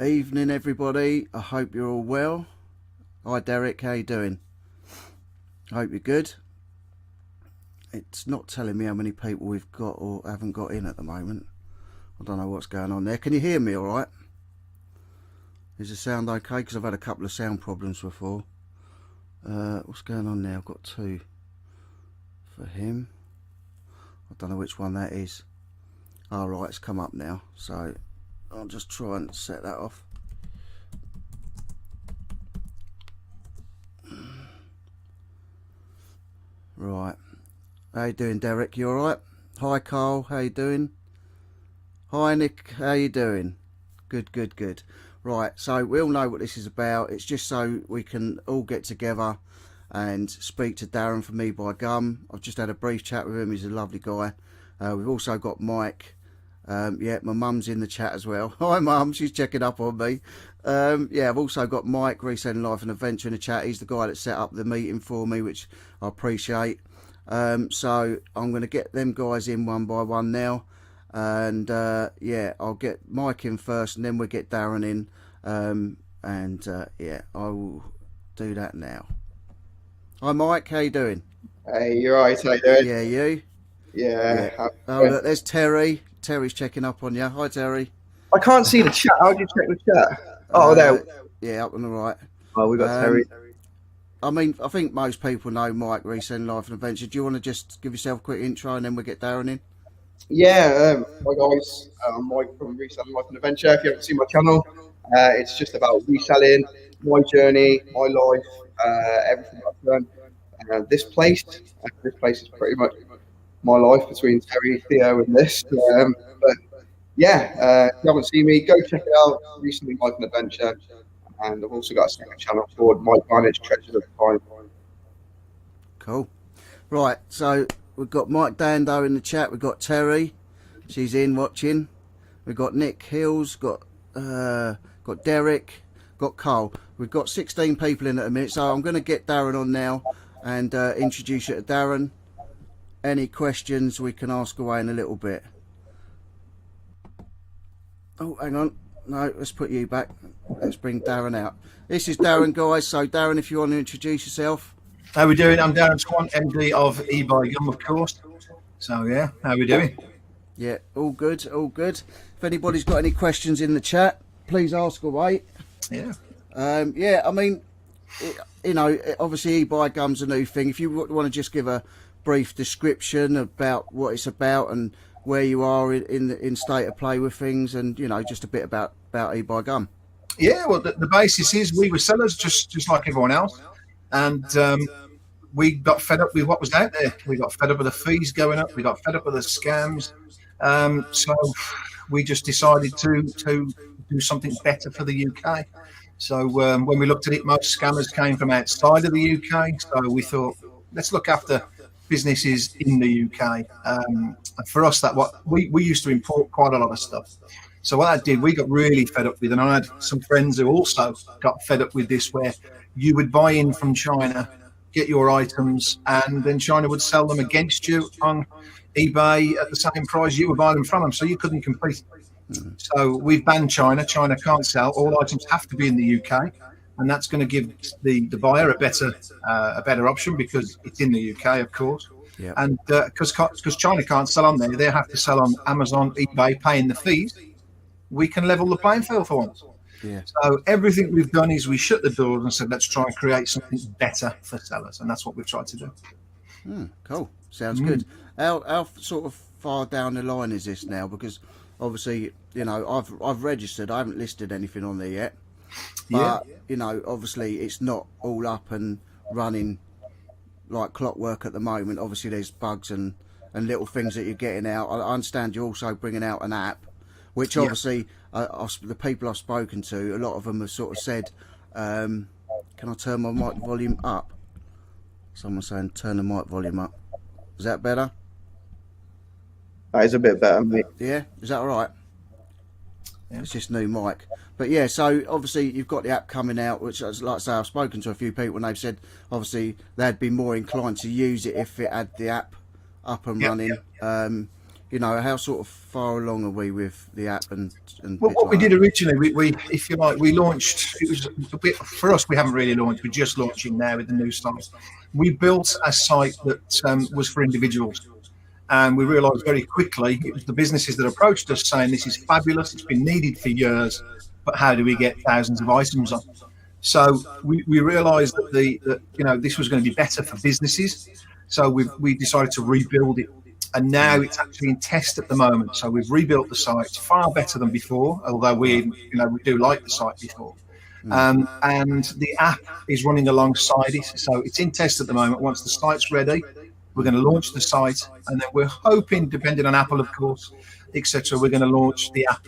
Evening, everybody. I hope you're all well. Hi, Derek. How you doing? I hope you're good. It's not telling me how many people we've got or haven't got in at the moment. I don't know what's going on there. Can you hear me all right? Is the sound okay? Because I've had a couple of sound problems before. What's going on now? I've got two for him. I don't know which one that is. All right, it's come up now. So I'll just try and set that off. Right. How you doing, Derek? You all right? Hi, Carl. How you doing? Hi, Nick. How you doing? Good, good, good. Right, so we all know what this is about. It's just so we can all get together and speak to Darren from eBUYgumm. I've just had a brief chat with him. He's a lovely guy. We've also got Mike. Yeah, my mum's in the chat as well. Hi, Mum. She's checking up on me. Yeah, I've also got Mike, Reselling Life Adventure, in the chat. He's the guy that set up the meeting for me, which I appreciate. So I'm going to get them guys in one by one now. And yeah, I'll get Mike in first, and then we'll get Darren in. Yeah, I will do that now. Hi, Mike. How you doing? Hey, you're right. How you doing? Yeah, you? Yeah. Oh, look, there's Terry. Terry's checking up on you. Hi, Terry. I can't see the chat. How do you check the chat? Oh, there. Yeah, up on the right. Oh, we got Terry. I mean, I think most people know Mike, Reselling Life and Adventure. Do you want to just give yourself a quick intro and then we'll get Darren in? Yeah. Hi guys. I'm Mike from Reselling Life Adventure. If you haven't seen my channel, it's just about reselling, my journey, my life, everything I've done. This place is pretty much my life between Terry, Theo, and this. But yeah, if you haven't seen me, go check it out. Reselling Life and Adventure. And I've also got a second channel called Mike Manage Treasures of Time. Cool. Right, so we've got Mike Dando in the chat. We've got Terry. She's in watching. We've got Nick Hills. Got Derek. Got Carl. We've got 16 people in at a minute. So I'm going to get Darren on now and introduce you to Darren. Any questions we can ask away in a little bit. Oh, hang on. No, let's put you back. Let's bring Darren out. This is Darren, guys. So, Darren, if you want to introduce yourself. How we doing? I'm Darren Swan, MD of eBUYgumm, of course. So, yeah, how we doing? Yeah, all good, all good. If anybody's got any questions in the chat, please ask away. Yeah. Yeah, I mean, you know, obviously eBUYgumm's a new thing. If you want to just give a brief description about what it's about and where you are in state of play with things, and you know, just a bit about eBUYgumm. Yeah, well, the basis is we were sellers just like everyone else, and we got fed up with what was out there. We got fed up with the fees going up. We got fed up with the scams. So we just decided to do something better for the UK. So when we looked at it, most scammers came from outside of the UK. So we thought, let's look after businesses in the UK. And for us, we used to import quite a lot of stuff. So what I did, we got really fed up with, and I had some friends who also got fed up with this, where you would buy in from China, get your items, and then China would sell them against you on eBay at the same price you were buying them from them, so you couldn't compete. So we've banned China. China can't sell. All items have to be in the UK, and that's going to give the buyer a better option because it's in the UK, of course. Yeah. And because China can't sell on there, they have to sell on Amazon, eBay, paying the fees. We can level the playing field for once. Yeah. So everything we've done is we shut the doors and said, let's try and create something better for sellers, and that's what we've tried to do. Cool. Sounds good. How sort of far down the line is this now? Because obviously, you know, I've registered. I haven't listed anything on there yet. But you know, obviously, it's not all up and running like clockwork at the moment. Obviously, there's bugs and little things that you're getting out. I understand you're also bringing out an app, which obviously the people I've spoken to, a lot of them have sort of said, can I turn my mic volume up? Someone's saying turn the mic volume up. Is that better? That is a bit better, mate. Yeah, is that all right? Yeah. It's just new mic. But yeah, so obviously you've got the app coming out, which, like I say, I've spoken to a few people and they've said obviously they'd be more inclined to use it if it had the app up and running. you know, how sort of far along are we with the app and Well, bits what we like did that? originally, we if you like, we launched. It was a bit, for us. We haven't really launched. We're just launching now with the new site. We built a site that was for individuals, and we realised very quickly it was the businesses that approached us saying, "This is fabulous. It's been needed for years, but how do we get thousands of items on?" So we realised that this was going to be better for businesses. So we decided to rebuild it, and now it's actually in test at the moment. So we've rebuilt the site. It's far better than before, although we do like the site before. And the app is running alongside it. So it's in test at the moment. Once the site's ready, we're going to launch the site, and then we're hoping, depending on Apple, of course, etc., we're going to launch the app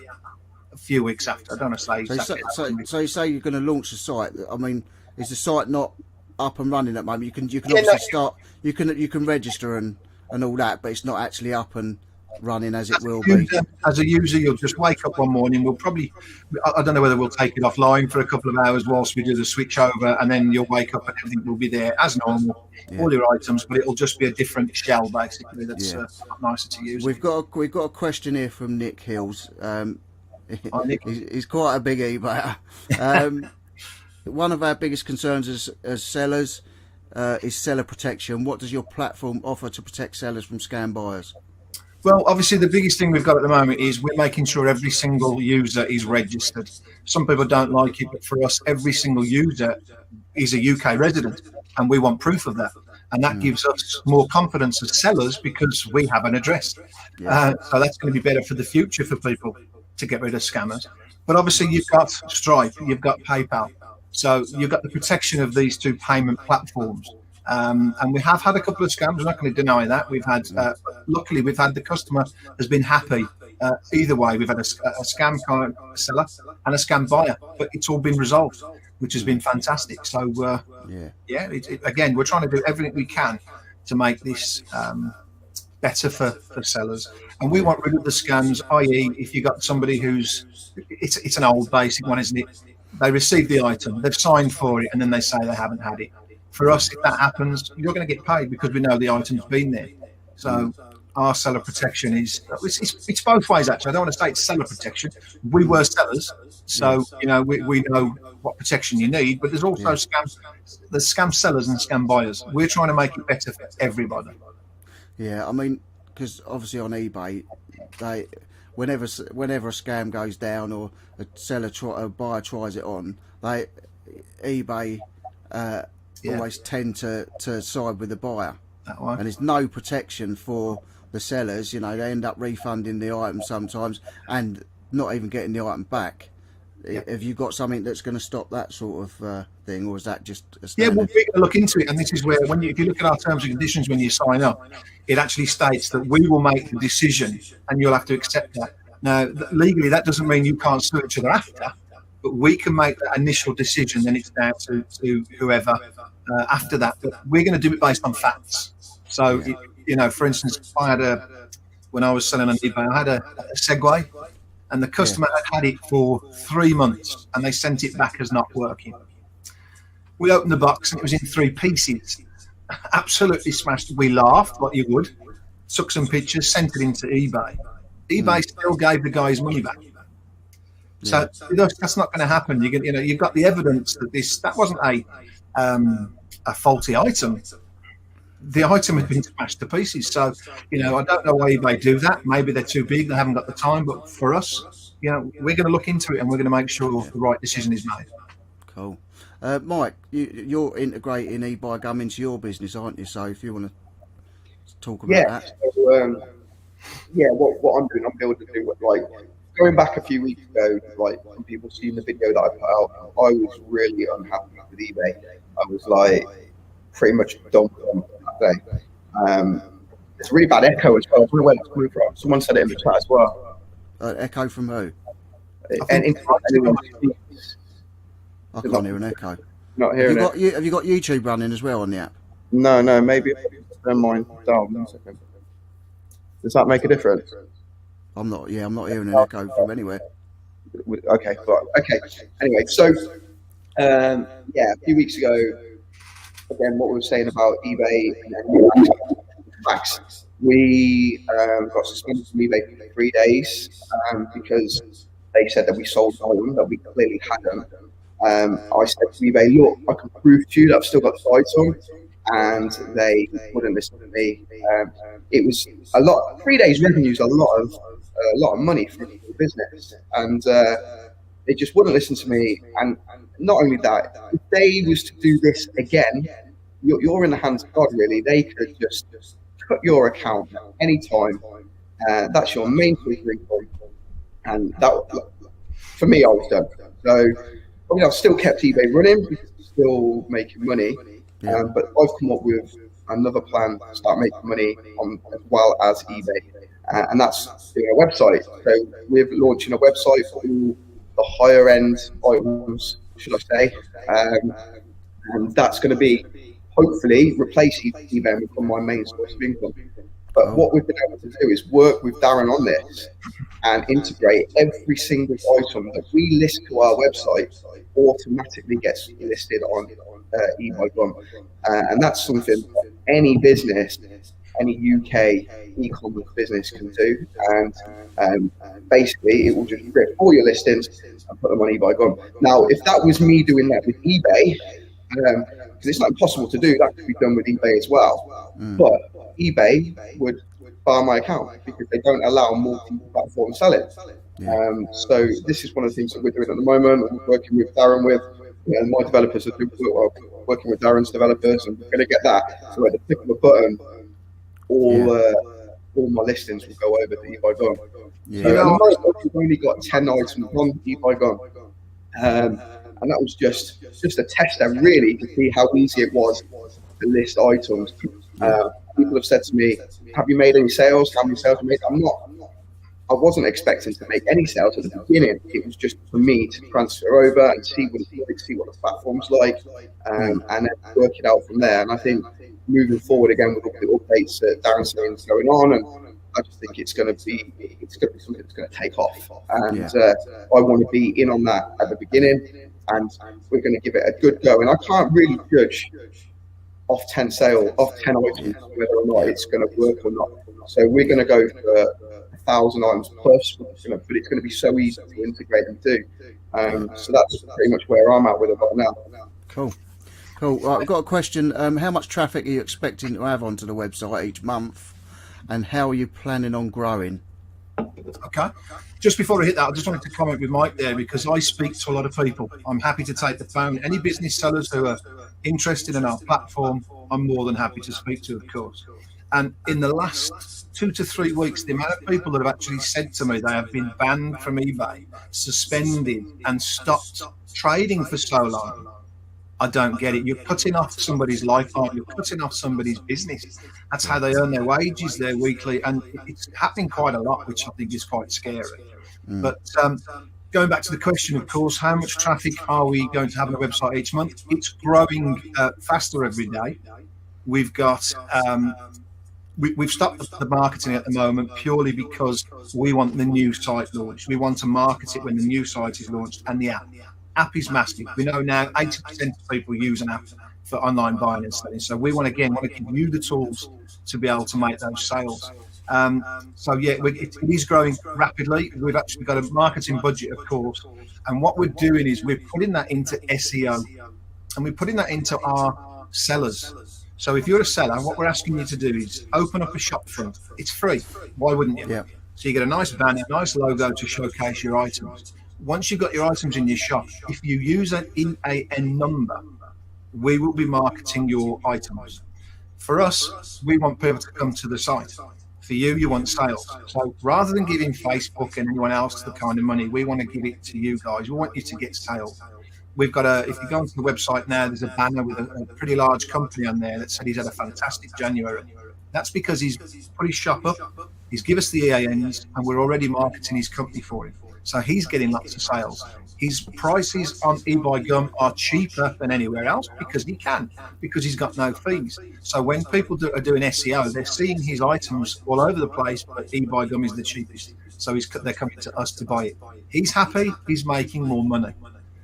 a few weeks after. I don't want to say exactly. So you say you're going to launch the site. I mean, is the site not up and running at the moment? You can Yeah, obviously no. start. You can register and all that, but it's not actually up and running as it will be. As a user, you'll just wake up one morning. We'll probably, I don't know whether we'll take it offline for a couple of hours whilst we do the switch over, and then you'll wake up and everything will be there as normal, all your items, but it'll just be a different shell basically. That's a lot nicer to use. We've got a question here from Nick Hills. Hi, Nick. He's quite a big eBayer. One of our biggest concerns as sellers is seller protection. What does your platform offer to protect sellers from scam buyers? Well, obviously, the biggest thing we've got at the moment is we're making sure every single user is registered. Some people don't like it, but for us, every single user is a UK resident, and we want proof of that. And that gives us more confidence as sellers because we have an address. So that's going to be better for the future for people to get rid of scammers. But obviously, you've got Stripe, you've got PayPal. So you've got the protection of these two payment platforms. And we have had a couple of scams. I'm not going to deny that. We've had, luckily, we've had the customer has been happy. Either way, we've had a scam seller and a scam buyer, but it's all been resolved, which has been fantastic. So, again, we're trying to do everything we can to make this better for sellers. And we want rid of the scams, i.e., if you've got somebody it's an old basic one, isn't it? They receive the item, they've signed for it, and then they say they haven't had it. For us, if that happens, you're going to get paid because we know the item's been there. So our seller protection is, it's both ways, actually. I don't want to say it's seller protection. We were sellers, so, we know what protection you need, but there's also there's scam sellers and scam buyers. We're trying to make it better for everybody. Yeah, I mean, because obviously on eBay, whenever a scam goes down or a buyer tries it on, eBay always tend to side with the buyer, and there's no protection for the sellers. They end up refunding the item sometimes and not even getting the item back. Have you got something that's going to stop that sort of thing, or is that just a standard? Well, we're going to look into it, and this is where, if you look at our terms and conditions when you sign up, it actually states that we will make the decision and you'll have to accept that. Now, legally, that doesn't mean you can't sue each other after, but we can make that initial decision, then it's down to whoever after that. But we're going to do it based on facts. So, for instance, when I was selling on eBay, I had a Segway, and the customer had it for 3 months, and they sent it back as not working. We opened the box, and it was in 3 pieces. Absolutely smashed. We laughed, like you would, took some pictures, sent it into eBay. eBay still gave the guy his money back. So that's not going to happen. You've got the evidence that that wasn't a faulty item. The item has been smashed to pieces. So, I don't know why eBay do that. Maybe they're too big, they haven't got the time. But for us, we're going to look into it and we're going to make sure the right decision is made. Cool. Mike, you're integrating eBUYgumm into your business, aren't you? So if you want to talk about that. So, what I'm doing, I'm building a new, going back a few weeks ago, when people seen the video that I put out, I was really unhappy with eBay. I was pretty much done that day. It's a really bad echo as well. I don't know where that's coming from. Someone said it in the chat as well. Echo from who? And I can't hear an echo. Not hearing it. Have you got YouTube running as well on the app? No, maybe if I turn mine down. 1 second. Does that make a difference? I'm not hearing an echo from anywhere. Okay, right. Okay. Anyway, so a few weeks ago, again, what we were saying about eBay, and facts. We got suspended from eBay for 3 days because they said that we sold an item that we clearly hadn't. I said to eBay, look, I can prove to you that I've still got the item, and they wouldn't listen to me. It was a lot. 3 days revenue is a lot of money for a business, and they just wouldn't listen to me. And not only that, if they was to do this again, you're in the hands of God, really. They could just cut your account at any time. That's your main source of income, and that, for me, I was done. So I've still kept eBay running because I'm still making money. But I've come up with another plan to start making money on as well as eBay, and that's doing a website. So we're launching a website for all the higher end items, should I say, and that's going to be hopefully replace eBay and become my main source of income. But what we've been able to do is work with Darren on this and integrate every single item that we list to our website automatically gets listed on eBUYgumm. And that's something that any business, any UK e-commerce business can do. And basically, it will just rip all your listings and put them on eBUYgumm. Now, if that was me doing that with eBay, because it's not impossible to do, that could be done with eBay as well. But eBay would bar my account because they don't allow multi-platform selling. So this is one of the things that we're doing at the moment. We're working with Darren with, my developers are working with Darren's developers, and we're going to get that. So at the click of a button, all my listings will go over to eBUYgumm. So at the moment, we've only got 10 items on eBUYgumm. And that was just a tester, really, to see how easy it was to list items. People have said to me, have you made any sales? How many sales have you made? I wasn't expecting to make any sales at the beginning. It was just for me to transfer over and see what it's like, see what the platform's like, and then work it out from there. And I think moving forward again with all the updates that Darren's saying is going on, and I just think it's going to be something that's going to take off. And I want to be in on that at the beginning, and we're going to give it a good go. And I can't really judge off 10 items whether or not it's going to work or not. So we're going to go for 1,000 items plus, but it's going to be so easy to integrate and do. So that's pretty much where I'm at with it right now. Cool. Right, I've got a question. How much traffic are you expecting to have onto the website each month, and how are you planning on growing? Okay. Just before I hit that, I just wanted to comment with Mike there, because I speak to a lot of people. I'm happy to take the phone. Any business sellers who are interested in our platform, I'm more than happy to speak to, of course. And in the last 2 to 3 weeks, the amount of people that have actually said to me they have been banned from eBay, suspended, and stopped trading for so long, I don't get it. You're cutting off somebody's life, aren't you? You're cutting off somebody's business. That's how they earn their wages, their weekly, and it's happening quite a lot, which I think is quite scary. But going back to the question, of course, how much traffic are we going to have on the website each month? It's growing faster every day. We've got we've stopped the marketing at the moment purely because we want the new site launched. We want to market it when the new site is launched, and the app is massive. We know now 80% of people use an app for online buying and selling. So we want to give you the tools to be able to make those sales. So yeah, it is growing rapidly. We've actually got a marketing budget, of course, and what we're doing is we're putting that into SEO, and we're putting that into our sellers. So if you're a seller, what we're asking you to do is open up a shop front. It's free. Why wouldn't you? Yeah. So you get a nice banner, nice logo to showcase your items. Once you've got your items in your shop, if you use an EAN number, we will be marketing your items. For us, we want people to come to the site. For you, you want sales. So rather than giving Facebook and anyone else the kind of money, we want to give it to you guys. We want you to get sales. We've got if you go onto the website now, there's a banner with a pretty large company on there that said he's had a fantastic January. That's because he's put his shop up, he's given us the EANs, and we're already marketing his company for him. So he's getting lots of sales. His prices on eBUYgumm are cheaper than anywhere else because he's got no fees. So when people are doing SEO, they're seeing his items all over the place, but eBUYgumm is the cheapest. So they're coming to us to buy it. He's happy, he's making more money.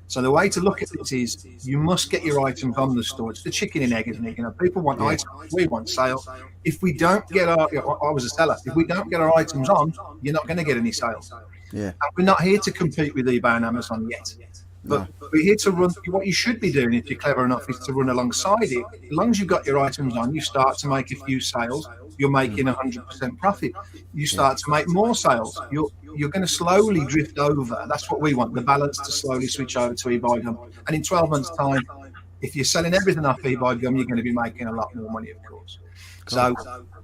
So the way to look at this is you must get your items on the store. It's the chicken and egg, isn't it? You know, people want items, we want sales. If we don't get our, I was a seller. If we don't get our items on, you're not going to get any sales. Yeah. And we're not here to compete with eBay and Amazon yet. But we're here to run. What you should be doing, if you're clever enough, is to run alongside it. As long as you've got your items on, you start to make a few sales. You're making 100% profit. You start to make more sales. You're going to slowly drift over. That's what we want, the balance to slowly switch over to eBUYgumm. And in 12 months' time, if you're selling everything off eBUYgumm, you're going to be making a lot more money, of course. So,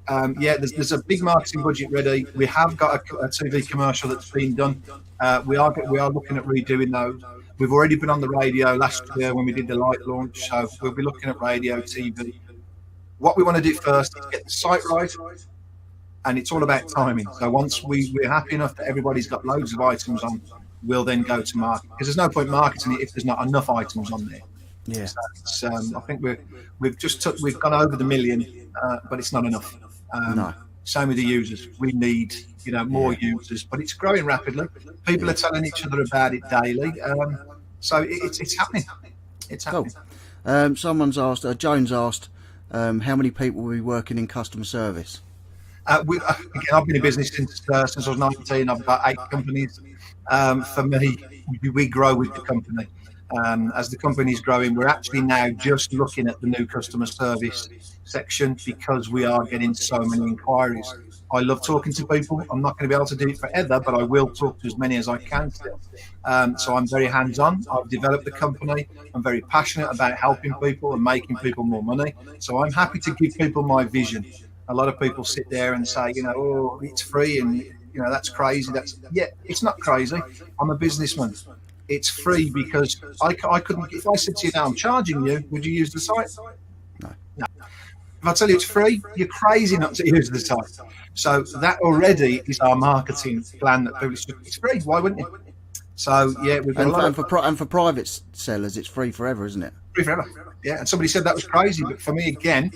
there's a big marketing budget ready. We have got a TV commercial that's been done. We are looking at redoing those. We've already been on the radio last year when we did the light launch, so we'll be looking at radio, TV. What we want to do first is get the site right, and it's all about timing. So once we're happy enough that everybody's got loads of items on, we'll then go to market, because there's no point marketing it if there's not enough items on there. Yeah. So I think we've gone over the million, but it's not enough. No. Same with the users. We need more users, but it's growing rapidly. People are telling each other about it daily. So it's happening. It's happening. Cool. Someone's asked, Jones asked, how many people will be working in customer service? Again, I've been in business since I was 19. I've got 8 companies. For me, we grow with the company. As the company's growing, we're actually now just looking at the new customer service section because we are getting so many inquiries. I love talking to people. I'm not going to be able to do it forever, but I will talk to as many as I can still. So I'm very hands-on. I've developed the company. I'm very passionate about helping people and making people more money. So I'm happy to give people my vision. A lot of people sit there and say, oh, it's free and, that's crazy. It's not crazy. I'm a businessman. It's free because I couldn't, if I said to you now, I'm charging you, would you use the site? No. If I tell you it's free, you're crazy not to use the site. So that already is our marketing plan that people say, it's free, why wouldn't you? So yeah, we've got and for private sellers, it's free forever, isn't it? Free forever. Yeah, and somebody said that was crazy, but for me, again,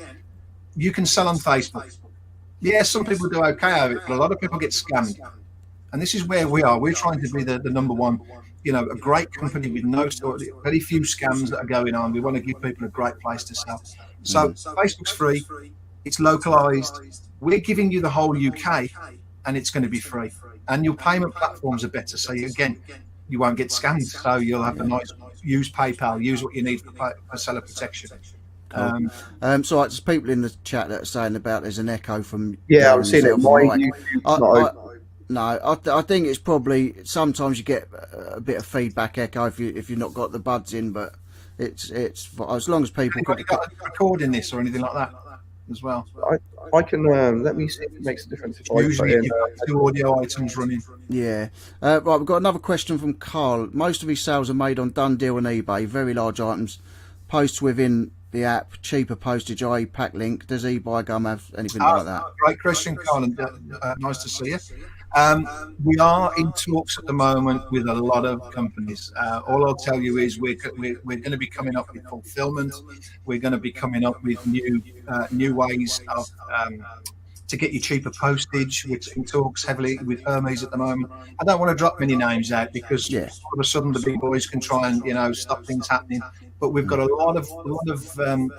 you can sell on Facebook. Yeah, some people do okay of it, but a lot of people get scammed. And this is where we are. We're trying to be the number one, a great company with very few scams that are going on. We want to give people a great place to sell. So Facebook's free. It's localized. We're giving you the whole UK, and it's going to be free. And your payment platforms are better. So you won't get scammed. So you'll have a nice, use PayPal, use what you need for seller protection. Cool. So there's people in the chat that are saying about there's an echo from. Yeah, I've seen it. I think it's probably sometimes you get a bit of feedback echo if you've not got the buds in, but it's as long as people got recording this or anything like that as well. I can let me see if it makes a difference. Usually you've got 2 audio items running. Yeah. Right, we've got another question from Carl. Most of his sales are made on Done Deal and eBay. Very large items. Posts within the app, cheaper postage, i.e. pack link. Does eBUYgumm have anything like that? Great question, Carl, and nice to see you. We are in talks at the moment with a lot of companies. All I'll tell you is we're going to be coming up with fulfillment. We're going to be coming up with new ways of to get you cheaper postage. We're in talks heavily with Hermes at the moment. I don't want to drop many names out because all of a sudden the big boys can try and stop things happening. But we've got a lot of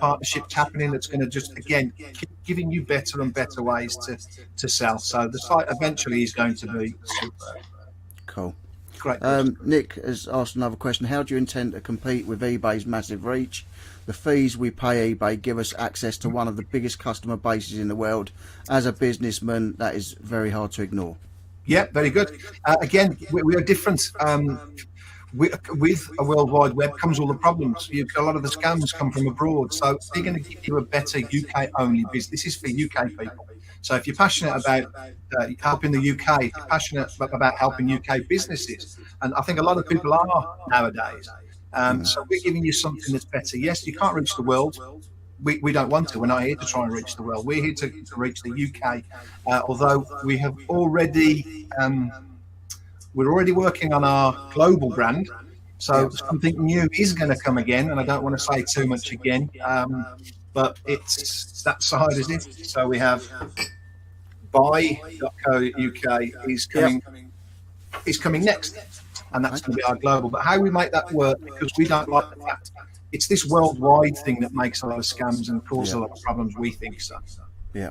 partnerships happening that's going to just keep giving you better and better ways to sell. So the site eventually is going to be super. Cool. Great. Nick has asked another question. How do you intend to compete with eBay's massive reach? The fees we pay eBay give us access to one of the biggest customer bases in the world. As a businessman, that is very hard to ignore. Yeah, very good. Again, we are different. With a World Wide Web comes all the problems. A lot of the scams come from abroad, so they're going to give you a better UK-only business. This is for UK people. So if you're passionate about helping the UK, if you're passionate about helping UK businesses, and I think a lot of people are nowadays, so we're giving you something that's better. Yes, you can't reach the world. We don't want to. We're not here to try and reach the world. We're here to reach the UK, although we have already... we're already working on our global brand, so something new is going to come again, and I don't want to say too much again, but it's that side, is it? So we have buy.co.uk is coming next. and that's going to be our global. But how we make that work, because we don't like the fact it's this worldwide thing that makes a lot of scams and causes a lot of problems, we think so. Yeah.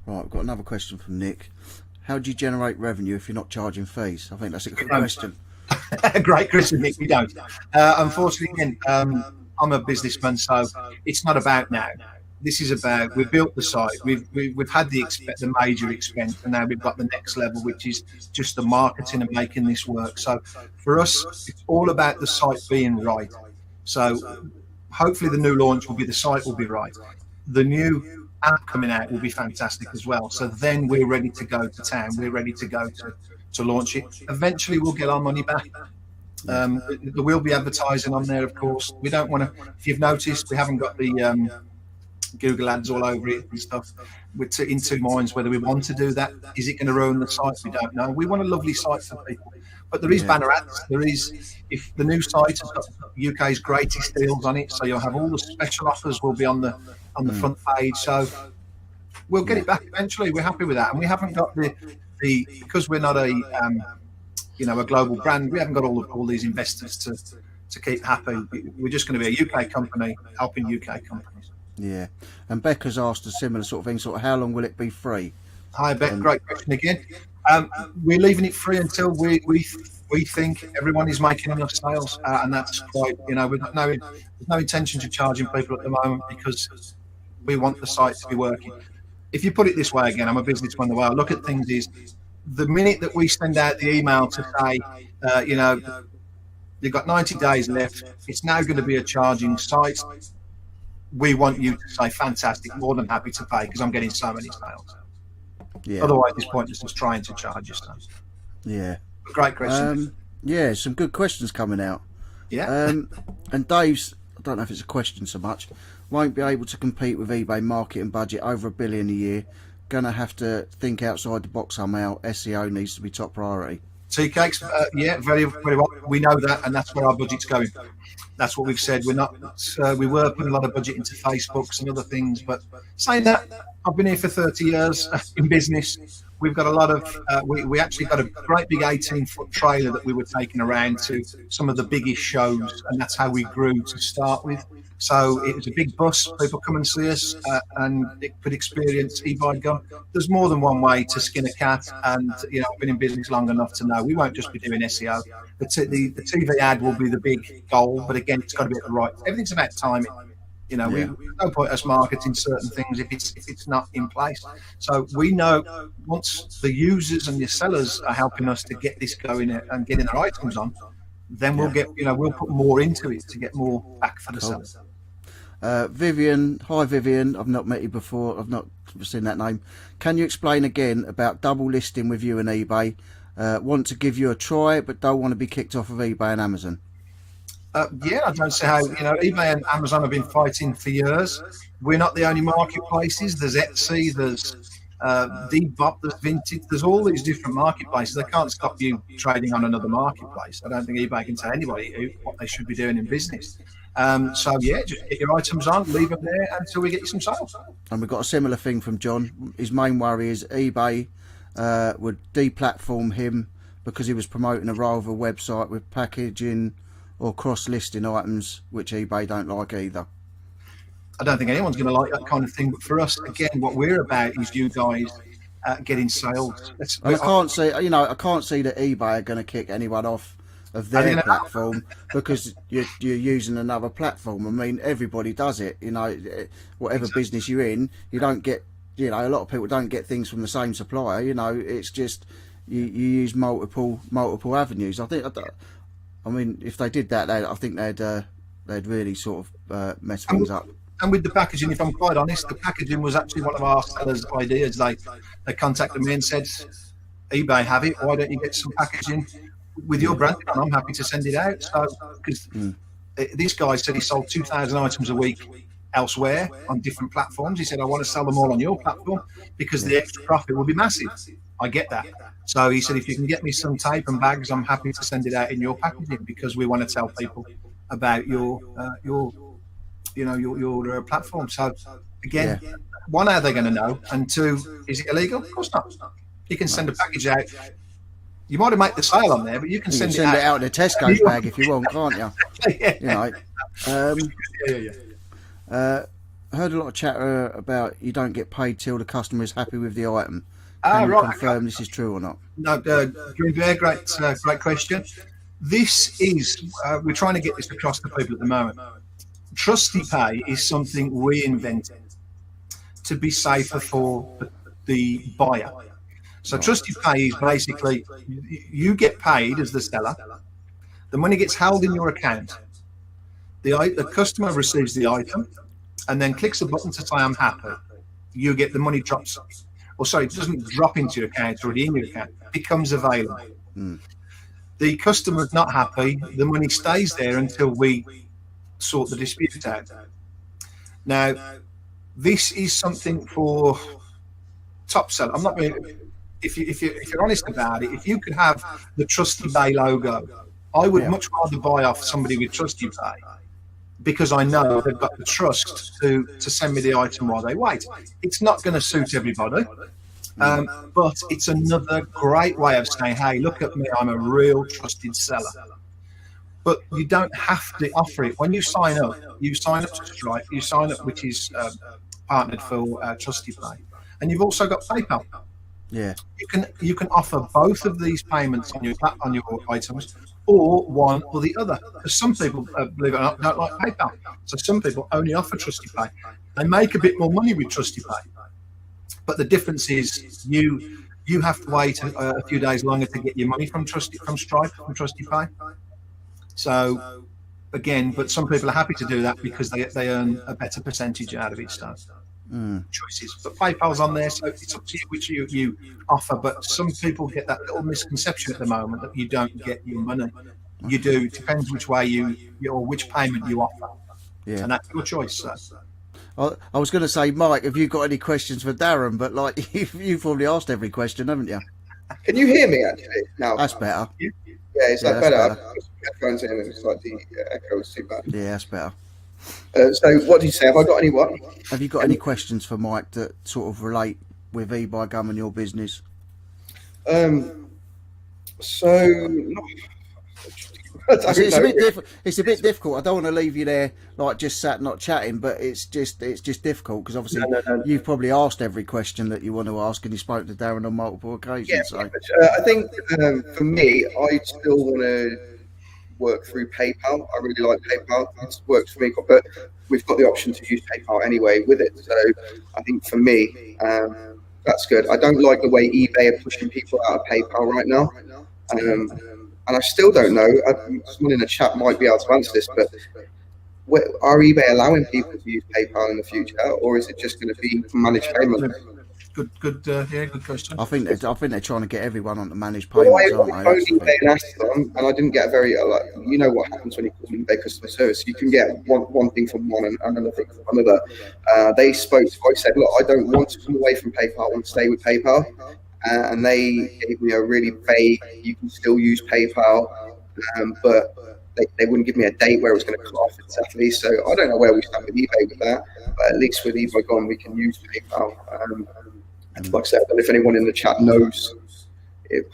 Right, I've got another question from Nick. How do you generate revenue if you're not charging fees? I think that's a good question. Great question, Nick. We don't. Unfortunately, again, I'm a businessman, so it's not about now. This is about, we've built the site, we've had the major expense, and now we've got the next level, which is just the marketing and making this work. So for us, it's all about the site being right. So hopefully the new launch will be, the site will be right. The new app coming out will be fantastic as well. So then we're ready to go to town. We're ready to go to launch it. Eventually we'll get our money back. There will be advertising on there, of course. We don't want to, if you've noticed, we haven't got the Google ads all over it and stuff. We're in two minds whether we want to do that. Is it going to ruin the site? We don't know. We want a lovely site for people. But there is banner ads. There is, if the new site has got UK's greatest deals on it, so you'll have all the special offers will be on the front page. So we'll get it back eventually. We're happy with that, and we haven't got the because we're not a a global brand. We haven't got all these investors to keep happy. We're just going to be a UK company helping UK companies. Yeah, and Becca's asked a similar sort of thing. Sort of, how long will it be free? Hi, Beck. Great question again. We're leaving it free until we think everyone is making enough sales, and that's quite. We've got there's no intention to charging people at the moment because we want the site to be working. If you put it this way, again, I'm a businessman. The way I look at things is, the minute that we send out the email to say, you've got 90 days left, it's now going to be a charging site. We want you to say, fantastic, more than happy to pay because I'm getting so many sales. Yeah. Otherwise, this point is just trying to charge you stuff. Yeah. Great question. Yeah, some good questions coming out. Yeah. And Dave's, I don't know if it's a question so much, won't be able to compete with eBay marketing budget over $1 billion a year. Gonna have to think outside the box somehow. SEO needs to be top priority. Tea cakes, yeah, very, very well. We know that, and that's where our budget's going. That's what we've said. We're not. We were putting a lot of budget into Facebooks and other things, but saying that, I've been here for 30 years in business. We've got a lot of. We actually got a great big 18-foot trailer that we were taking around to some of the biggest shows, and that's how we grew to start with. So it was a big bus. People come and see us, and it could experience eBUYgumm. There's more than one way to skin a cat, and I've been in business long enough to know we won't just be doing SEO. The TV ad will be the big goal, but again, it's got to be at the right. Everything's about timing. We no point us marketing certain things if it's not in place. So we know once the users and the sellers are helping us to get this going and getting their items on, then we'll get we'll put more into it to get more back for the sellers. Vivian, hi Vivian, I've not met you before, I've not seen that name. Can you explain again about double listing with you and eBay? Want to give you a try but don't want to be kicked off of eBay and Amazon. Yeah, I don't see how, eBay and Amazon have been fighting for years. We're not the only marketplaces. There's Etsy, there's Depop, there's Vintage, there's all these different marketplaces. They can't stop you trading on another marketplace. I don't think eBay can tell anybody what they should be doing in business. So yeah, just get your items on, leave them there until we get you some sales. And we've got a similar thing from John. His main worry is eBay would deplatform him because he was promoting a rival website with packaging or cross-listing items, which eBay don't like either. I don't think anyone's going to like that kind of thing. But for us, again, what we're about is you guys getting sales. I can't see, I can't see that eBay are going to kick anyone off of their platform because you're using another platform. I mean, everybody does it. Whatever business you're in, you don't get. A lot of people don't get things from the same supplier. It's just you use multiple avenues. I mean, if they did that, I think they'd really sort of mess things up. And with the packaging, if I'm quite honest, the packaging was actually one of our sellers' ideas. They contacted me and said, eBay have it, why don't you get some packaging with your brand? And I'm happy to send it out. So, because this guy said he sold 2,000 items a week elsewhere on different platforms. He said, I want to sell them all on your platform because the extra profit will be massive. I get that. So he said, if you can get me some tape and bags, I'm happy to send it out in your packaging because we want to tell people about your platform. So again, one, how are they going to know? And two, is it illegal? Of course not. You can send a package out You might have made the sale on there, but you can You can send send it out in a Tesco's bag if you want, can't you? Yeah. You know. Yeah. Heard a lot of chatter about you don't get paid till the customer is happy with the item. Ah, Can you right. confirm this is true or not? No, Green Bear, great question. This is, we're trying to get this across to people at the moment. Trusty Pay is something we invented to be safer for the buyer. So Trusty Pay is basically, you get paid as the seller, the money gets held in your account, the customer receives the item, and then clicks a button to say, I'm happy. You get the money drops, it doesn't drop into your account, it's already in your account, it becomes available. The customer's not happy, the money stays there until we sort the dispute out. Now, this is something for top seller. I'm not going. If you're honest about it, if you could have the Trusty Pay logo, I would much rather buy off somebody with Trusty Pay, because I know they've got the trust to send me the item while they wait. It's not going to suit everybody, but it's another great way of saying, hey, look at me, I'm a real trusted seller. But you don't have to offer it. When you sign up to Stripe, you sign up, which is partnered for Trusty Pay, and you've also got PayPal. Yeah, you can offer both of these payments on your items, or one or the other. Because some people, believe it or not, don't like PayPal. So some people only offer Trusty Pay. They make a bit more money with Trusty Pay, but the difference is you have to wait a few days longer to get your money from Stripe, from Trusty Pay. So again, but some people are happy to do that because they earn a better percentage out of it. So choices, but PayPal's on there, so it's up to you which you offer. But some people get that little misconception at the moment that you don't get your money. You do. It depends which way or which payment you offer, and that's your choice. So. I was going to say, Mike, have you got any questions for Darren? But like you've already asked every question, haven't you? Can you hear me actually now? That's better. Yeah, is that better? Headphones in, and it's like the echo is too bad. Yeah, that's better. So what do you say? Have I got any what? Have you got any questions for Mike that sort of relate with eBUYgumm and your business? It's a bit difficult. I don't want to leave you there like just sat not chatting, but it's just difficult because obviously you've probably asked every question that you want to ask, and you spoke to Darren on multiple occasions. Yeah, so. I think for me, I still want to work through PayPal. I really like PayPal. It works for me, but we've got the option to use PayPal anyway with it. So I think for me, that's good. I don't like the way eBay are pushing people out of PayPal right now. And I still don't know. Someone in the chat might be able to answer this, but are eBay allowing people to use PayPal in the future, or is it just going to be managed payments? Good question. I think they're trying to get everyone on to managed payments, aren't they? I phoned eBay and asked them, and I didn't get a very you know what happens when you call eBay customer service. You can get one thing from one and another thing from another. They spoke to me. I said, look, I don't want to come away from PayPal. I want to stay with PayPal. And they gave me a really vague, you can still use PayPal, but they wouldn't give me a date where it was going to cut off exactly. So I don't know where we stand with eBay with that, but at least with eBUYgumm, we can use PayPal. Like I said, I don't know if anyone in the chat knows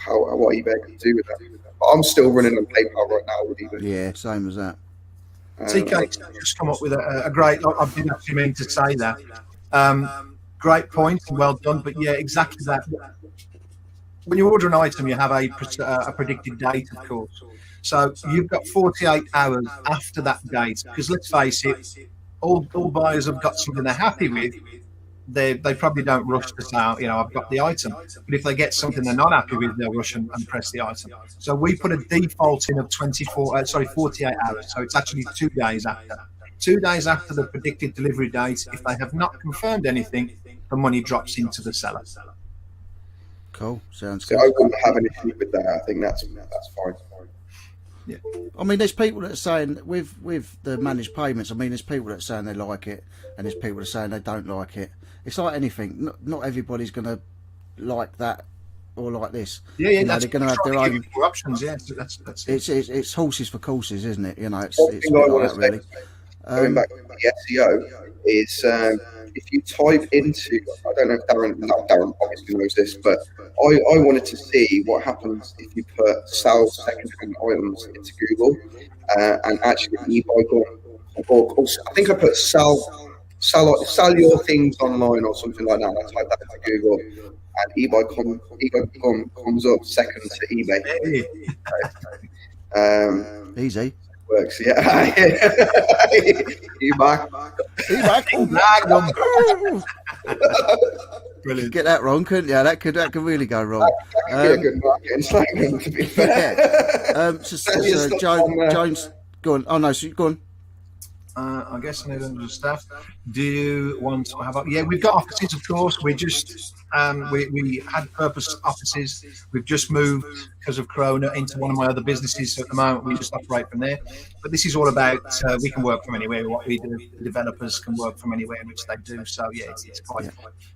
what eBay can do with that. But I'm still running on PayPal right now with eBay. Yeah, same as that. TK just come up with a great, I didn't actually mean to say that. Great point, well done, but yeah, exactly that. When you order an item, you have a predicted date, of course. So you've got 48 hours after that date, because let's face it, all buyers have got something they're happy with. They probably don't rush to say, I've got the item. But if they get something they're not happy with, they'll rush and press the item. So we put a default in of 48 hours. So it's actually 2 days after. 2 days after the predicted delivery date, if they have not confirmed anything, the money drops into the seller. Cool, sounds good. So I wouldn't have an issue with that. I think that's fine. Yeah. I mean, there's people that are saying with the managed payments. I mean, there's people that are saying they like it, and there's people that are saying they don't like it. It's like anything. Not everybody's going to like that or like this. Yeah, they're going to have their own options. Yeah, so that's it's horses for courses, isn't it? It's one thing I want to say, really. Going back to the SEO is if you type into, I don't know if Darren obviously knows this, but I wanted to see what happens if you put sell second-hand items into Google and actually eBUYgumm, or I think I put sell your things online or something like that. I typed that into Google, and eBUYgumm comes up second to eBay. Easy. Works, yeah. You back? Brilliant. Get that wrong, couldn't you? That could really go wrong. That could be a good marketing slogan, to be fair. Jones, go on. Oh no, so go on. I guess I need under the staff. Do you want to have? Yeah, we've got offices, of course. We just we had purpose offices. We've just moved because of Corona into one of my other businesses. So at the moment, we just operate from there. But this is all about we can work from anywhere. What we do, the developers can work from anywhere, which they do. So yeah, it's quite.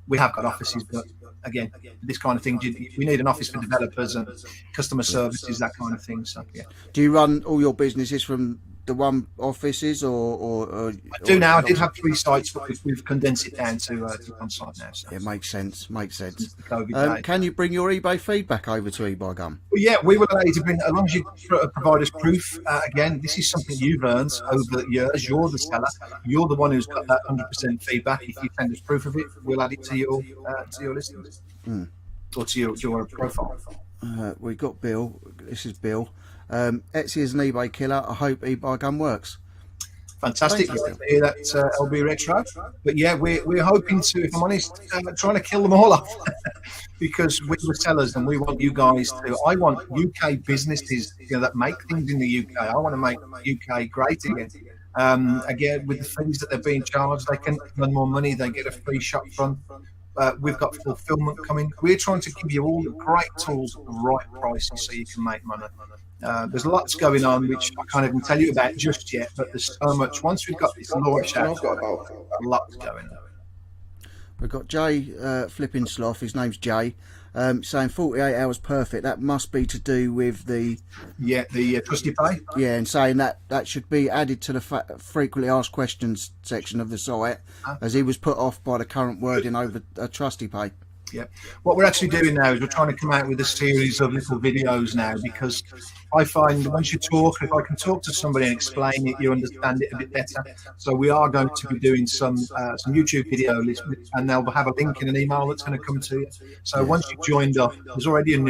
We have got offices, but again, this kind of thing, we need an office for developers and customer services, that kind of thing. So yeah. Do you run all your businesses from the one offices, or I do now. I did have 3 sites, but we've condensed it down to one site now. So it makes sense. COVID can you bring your eBay feedback over to eBUYgumm? Well, yeah, we will allow you to bring, as long as you provide us proof. Again, this is something you've earned over the years. You're the seller. You're the one who's got that 100% feedback. If you send us proof of it, we'll add it to your listings or to your profile. We got Bill. This is Bill. Etsy is an eBay killer. I hope eBUYgumm works. Fantastic. To hear that, LB Retro. But yeah, we're hoping to, if I'm honest, trying to kill them all off because we're sellers and we want you guys to. I want UK businesses, that make things in the UK. I want to make UK great again. Again, with the fees that they're being charged, they can earn more money. They get a free shop front. We've got fulfillment coming. We're trying to give you all the great tools at the right prices so you can make money. There's lots going on which I can't even tell you about just yet, but there's so much. Once we've got this launch out, lots going on. We've got Jay flipping sloth. His name's Jay. Saying 48 hours perfect. That must be to do with the Trusty Pay. Yeah, and saying that should be added to the frequently asked questions section of the site, as he was put off by the current wording over Trusty Pay. Yeah, what we're actually doing now is we're trying to come out with a series of little videos now, because I find that once you talk, if I can talk to somebody and explain it, you understand it a bit better. So we are going to be doing some YouTube video, and they'll have a link in an email that's going to come to you. So once you've joined up, there's already some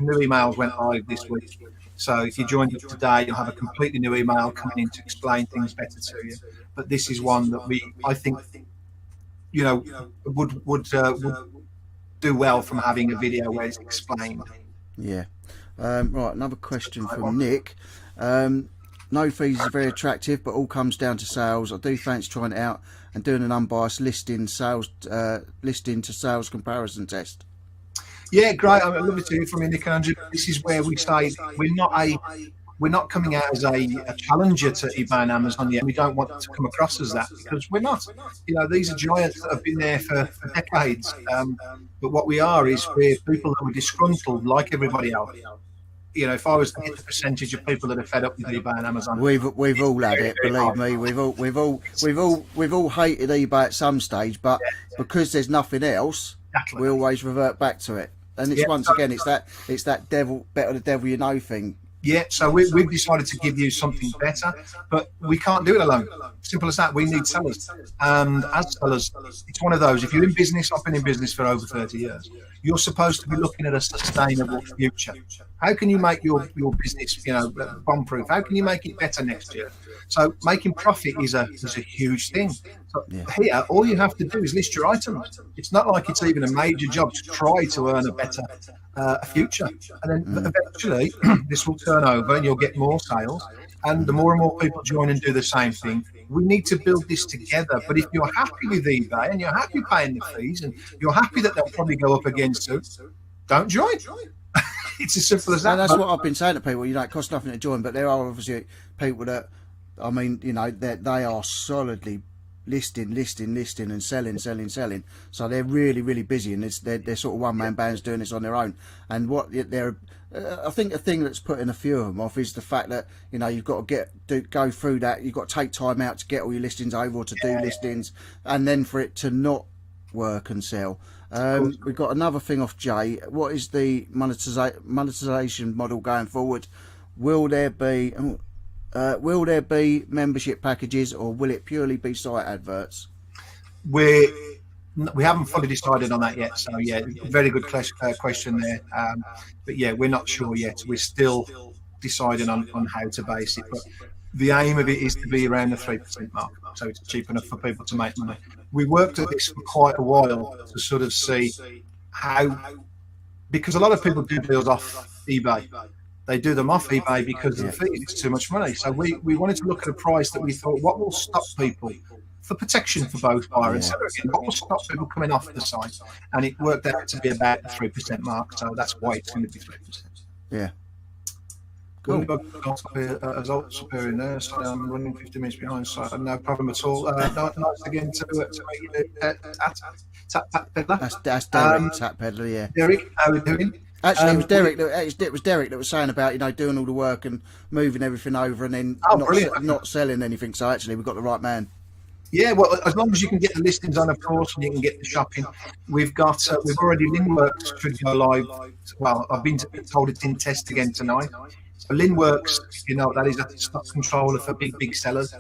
new emails went live this week. So if you joined up today, you'll have a completely new email coming in to explain things better to you. But this is one that I think, would do well from having a video where it's explained. Yeah. Right, another question from Nick. No fees is very attractive, but all comes down to sales. I do fancy trying it out and doing an unbiased listing to sales comparison test. Yeah, great. I love it to hear from you, Nick and Andrew. This is where we say we're not coming out as a challenger to eBay and Amazon yet. We don't want to come across as that, because we're not. These are giants that have been there for decades. But what we are is we're people that are disgruntled like everybody else. If I was to get the percentage of people that are fed up with eBay and Amazon, we've all had it. Believe me, we've all hated eBay at some stage, but because there's nothing else, we always revert back to it. And it's it's that devil better the devil you know thing. Yeah, so we've decided to give you something better, but we can't do it alone. Simple as that. We need sellers. And as sellers, it's one of those, if you're in business, I've been in business for over 30 years, you're supposed to be looking at a sustainable future. How can you make your business, bomb-proof? How can you make it better next year? So making profit is a huge thing. So here, all you have to do is list your items. It's not like it's even a major job to try to earn a better future. And then eventually this will turn over and you'll get more sales. And the more and more people join and do the same thing, we need to build this together. But if you're happy with eBay and you're happy paying the fees and you're happy that they'll probably go up again soon, don't join. It's as simple as that. And that's what I've been saying to people. It costs nothing to join, but there are obviously people that, they are solidly listing and selling. So they're really busy, and they're sort of one-man bands doing this on their own. And what they're I think the thing that's putting a few of them off is the fact that, you know, you've got to go through that. You've got to take time out to get all your listings over, or to do listings, and then for it to not work and sell. We've got another thing off Jay. What is the monetization model going forward? Will there be membership packages, or will it purely be site adverts? We haven't fully decided on that yet, so yeah, very good question there. But yeah, we're not sure yet. We're still deciding on how to base it, but the aim of it is to be around the 3% mark, so it's cheap enough for people to make money. We worked at this for quite a while to sort of see how, because a lot of people do deals off eBay. They do them off eBay because of the fee. It's too much money. So we wanted to look at a price that we thought, what will stop people, for protection for both buyer and seller again, what will stop people coming off the site? And it worked out to be about the 3% mark. So that's why it's going to be 3%. Yeah. Cool. As also appearing there, so I'm running 50 minutes behind, so no problem at all. Nice again to meet you, Tap Peddler. That's Derek, Tap Peddler, yeah. Derek, how are we doing? Actually, it was Derek that was saying about, you know, doing all the work and moving everything over, and then not selling anything. So actually, we've got the right man. Yeah, well, as long as you can get the listings on, of course, and you can get the shopping. We've already Linworks should go live. Well, I've been told it's in test again tonight. So Linworks, you know, that is a stock controller for big sellers.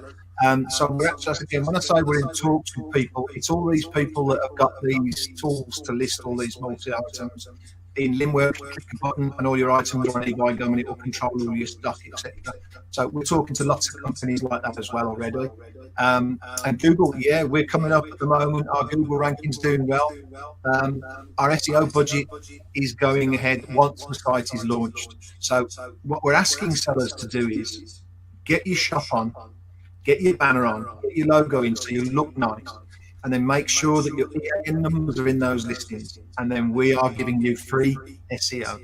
So we're actually, again, when I say we're in talks with people, it's all these people that have got these tools to list all these multi-items. In Linworks, you click a button and all your items are on eBUYgumm, and it will control all your stock, etc. So we're talking to lots of companies like that as well already. And Google, yeah, we're coming up at the moment. Our Google ranking's doing well. Our SEO budget is going ahead once the site is launched. So what we're asking sellers to do is get your shop on, get your banner on, get your logo in so you look nice, and then make sure that your EAN numbers are in those listings. And then we are giving you free SEO.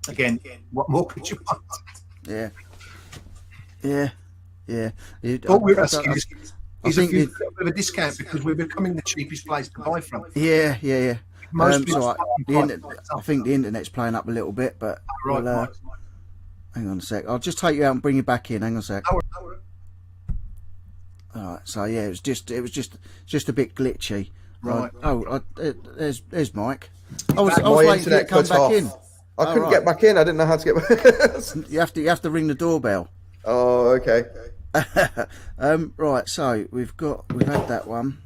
Again, what more could you want? Yeah. All we're asking is if you get a bit of a discount, because we're becoming the cheapest place to buy from. Yeah. Most so I think the internet's playing up a little bit, but right. Hang on a sec. I'll just take you out and bring you back in. Hang on a sec. All right. So yeah, it was just a bit glitchy. Right. There's Mike. I was waiting for you to come back in. I couldn't get back in. I didn't know how to get back. You have to ring the doorbell. Oh, okay. Right. So we've had that one.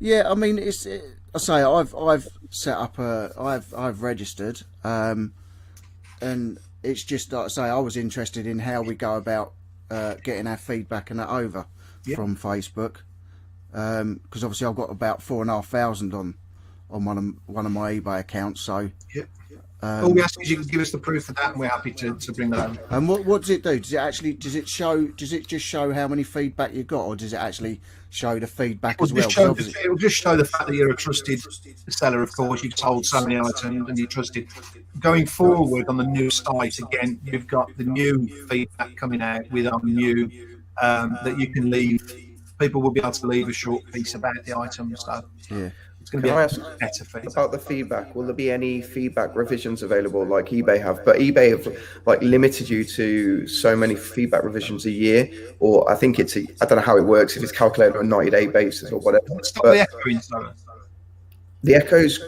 Yeah. I mean, I've set up I've registered. And it's just like I say, I was interested in how we go about getting our feedback and that over from Facebook, because obviously I've got about 4,500 on one of my eBay accounts. So all we ask is you can give us the proof of that, and we're happy to bring that over. And what does it do? Does it just show how many feedback you got, or does it actually show the feedback as well? It will just show the fact that you're a trusted seller. Of course, you've sold so many items and you're trusted. Going forward on the new site, again, you've got the new feedback coming out with our new that you can leave. People will be able to leave a short piece about the item. So yeah. It's going to be a better feedback. About the feedback, will there be any feedback revisions available like eBay have? But eBay have like limited you to so many feedback revisions a year, or I think I don't know how it works, if it's calculated on a 90-day basis or whatever. Stop the echoing, sorry. The echo's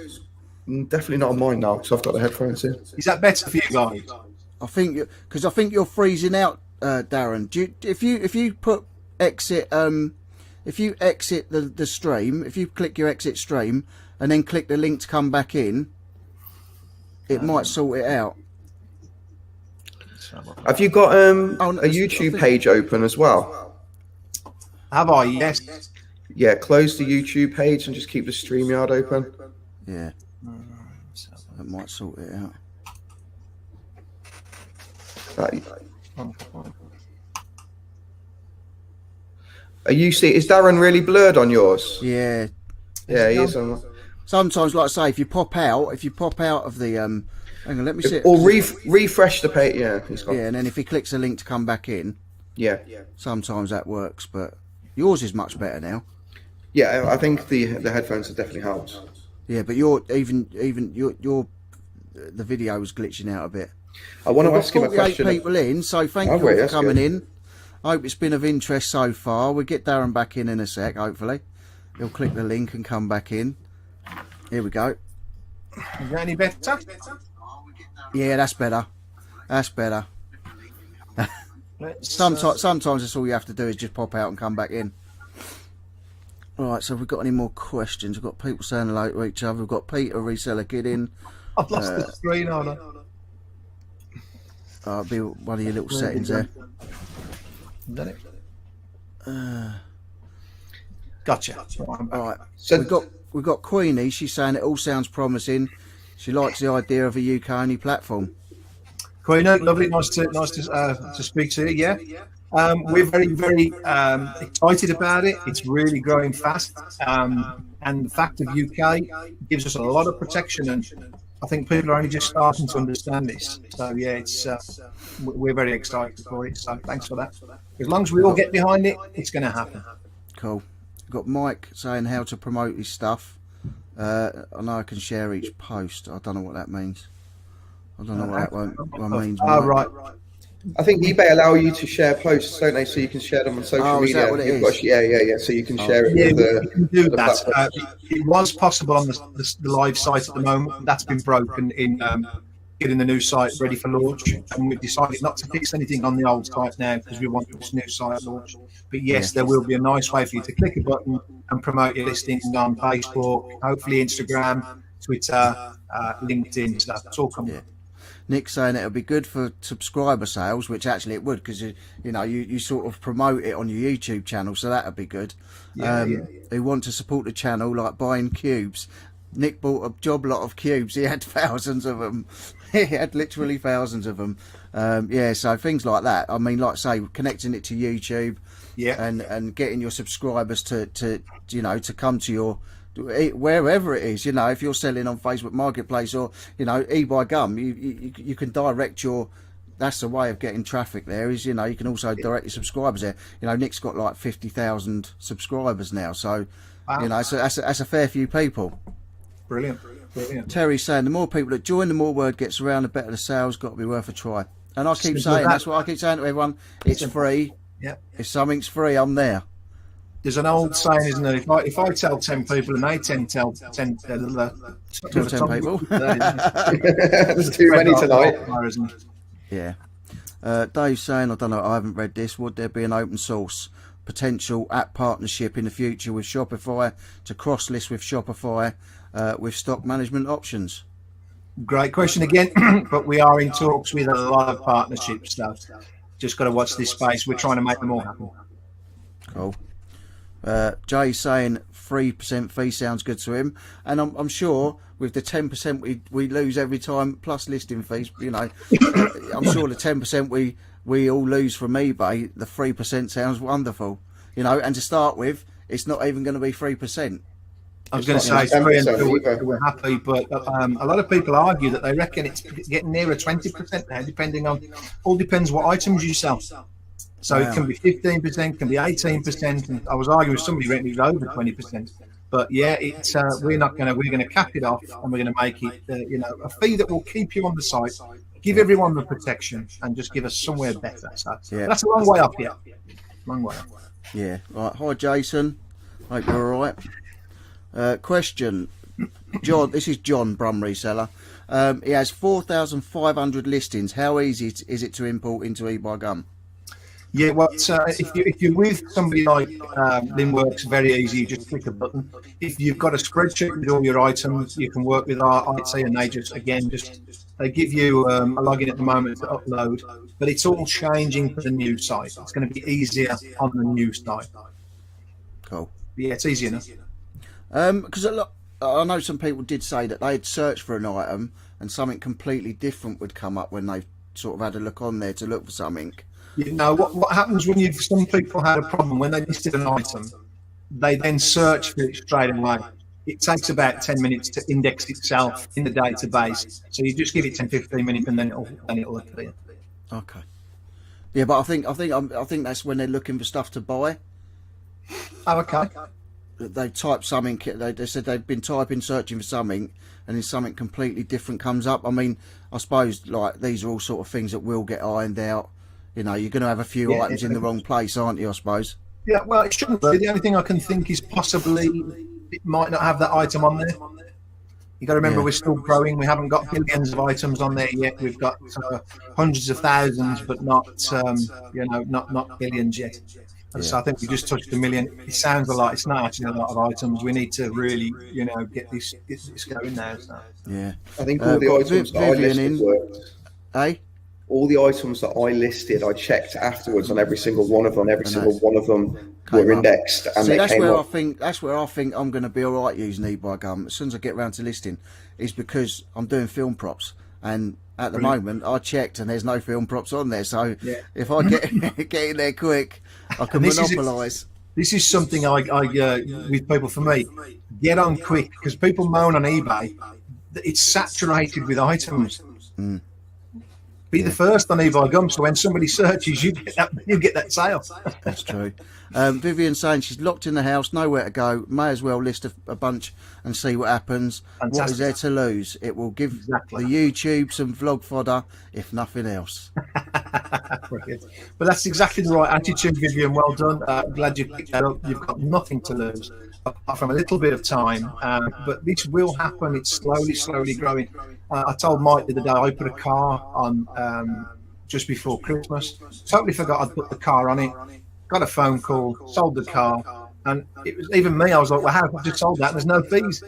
definitely not on mine now, because I've got the headphones in. Is that better for you guys? I think you're freezing out, Darren. If you put exit if you exit the stream, if you click your exit stream and then click the link to come back in, it might sort it out. Have you got a YouTube page open as well? Have I? Yes. Yeah, close the YouTube page and just keep the StreamYard open. Yeah. That might sort it out. Is Darren really blurred on yours? Yeah. Yeah, he is on. Sometimes, like I say, if you pop out of the hang on, let me see. Or refresh the page. Yeah, he's got. Yeah, and then if he clicks a link to come back in. Yeah. Sometimes that works, but Yours is much better now. Yeah, I think the headphones have definitely helped. Yeah, but your the video was glitching out a bit. I want to Well, ask him a 48 question. people in, so thank Oh, you all great, for that's coming good. in. I hope it's been of interest so far. We'll get Darren back in a sec, hopefully. He'll click the link and come back in. Here we go. Is that any better? Yeah, that's better. That's better. Sometimes that's all you have to do is just pop out and come back in. Right, so have we got any more questions? We've got people saying hello to each other. We've got Peter, reseller kid in. I've lost the screen on it. It'll be one of your little settings there. Done it? Gotcha. Right, So we've got Queenie. She's saying it all sounds promising. She likes the idea of a UK only platform. Queen, lovely, nice to speak to you. Yeah, we're very excited about it. It's really growing fast, and the fact of UK gives us a lot of protection, and I think people are only just starting to understand this. So yeah, it's we're very excited for it. So thanks for that. As long as we all get behind it, it's going to happen. Cool. We've got Mike saying how to promote his stuff. I know I can share each post. I don't know what that means. I don't know what that means. Oh, right. I think eBay allow you to share posts, don't they? So you can share them on social media. Is that what it is? Yeah. So you can share it Yeah, with we can do the that. platform. It was possible on the live site at the moment. That's been broken in getting the new site ready for launch, and we've decided not to fix anything on the old site now because we want this new site launched. But yes, there will be a nice way for you to click a button and promote your listing on Facebook, hopefully Instagram, Twitter, LinkedIn stuff. It's all coming. Yeah. Nick's saying it'll be good for subscriber sales, which actually it would, because you sort of promote it on your YouTube channel, so that'd be good. Who want to support the channel, like buying cubes. Nick bought a job lot of cubes. He had thousands of them. He had literally thousands of them. So things like that. I mean, like say, connecting it to YouTube, and getting your subscribers to come to your, wherever it is, if you're selling on Facebook Marketplace or eBUYgumm, you can direct your. That's the way of getting traffic. There is, you can also direct your subscribers there. Nick's got like 50,000 subscribers now, so wow. so that's a fair few people. Brilliant. Terry's saying the more people that join, the more word gets around, the better the sales. Got to be worth a try. And I keep saying that's what I keep saying to everyone. It's free. Yeah. If something's free, I'm there. There's an old saying, isn't there? If I tell 10 people and they tell 10 people. There's too many tonight. Yeah. Dave's saying, I don't know, I haven't read this. Would there be an open source potential app partnership in the future with Shopify to cross list with Shopify with stock management options? Great question again, but we are in talks with a lot of partnership stuff. Just got to watch this space. We're trying to make them all happen. Cool. Jay's saying 3% fee sounds good to him, and I'm sure with the 10% we lose every time plus listing fees, I'm sure the 10% we all lose from eBay, the 3% sounds wonderful, and to start with, it's not even going to be 3%. I was going to say 3 until we're happy, but a lot of people argue that they reckon it's getting nearer 20% now, all depends what items you sell. So It can be 15%, can be 18%. And I was arguing with somebody recently it was over 20%. But yeah, it's we're going to cap it off, and we're going to make it a fee that will keep you on the site, give everyone the protection, and just give us somewhere better. So that's a long way up here. Long way up. Yeah. Right. Hi, Jason. Hope you're all right. Question, John. This is John Brum Reseller. He has 4,500 listings. How easy is it to import into eBUYgumm? Yeah, well, if you're with somebody like Linworks, very easy. You just click a button. If you've got a spreadsheet with all your items, you can work with our IT, and they they give you a login at the moment to upload. But it's all changing for the new site. It's going to be easier on the new site. Cool. Yeah, it's easy enough. Because I know some people did say that they'd search for an item and something completely different would come up when they sort of had a look on there to look for something. What happens when some people had a problem when they listed an item, they then search for it straight away. It takes about 10 minutes to index itself in the database. So you just give it 10-15 minutes, and then it'll appear. Okay. Yeah, but I think that's when they're looking for stuff to buy. Oh, okay. They type something. They said they've been searching for something, and then something completely different comes up. I mean, I suppose like these are all sort of things that will get ironed out. You know, you're going to have a few items in the wrong place, aren't you? I suppose. Yeah, well, it shouldn't be. The only thing I can think is possibly it might not have that item on there. You got to remember, we're still growing. We haven't got billions of items on there yet. We've got hundreds of thousands, but not not billions yet. And so I think we just touched 1 million. It sounds a lot. It's not actually a lot of items. We need to really, get this going now. So. Yeah, I think all the items that I listed worked. All the items that I listed, I checked afterwards on every single one of them. Every single one of them were indexed, and see, they came up. That's where I think I'm going to be all right using eBUYgumm as soon as I get around to listing, is because I'm doing film props, and at the moment I checked and there's no film props on there. So if I get in there quick, I can monopolise. This is something I with people, for me, get on quick, because people moan on eBay that it's saturated with items. Be the first on eBUYgumm, so when somebody searches, you get that sale. That's true. Vivian saying she's locked in the house, nowhere to go. May as well list a bunch and see what happens. Fantastic. What is there to lose? It will give the YouTube some vlog fodder, if nothing else. Brilliant. But that's exactly the right attitude, Vivian. Well done. Glad you picked that up. You've got nothing to lose apart from a little bit of time. But this will happen. It's slowly growing. I told Mike the other day I put a car on just before Christmas. Totally forgot I'd put the car on it. Got a phone call, sold the car, and it was even me. I was like, "Well, how have I just sold that? There's no fees."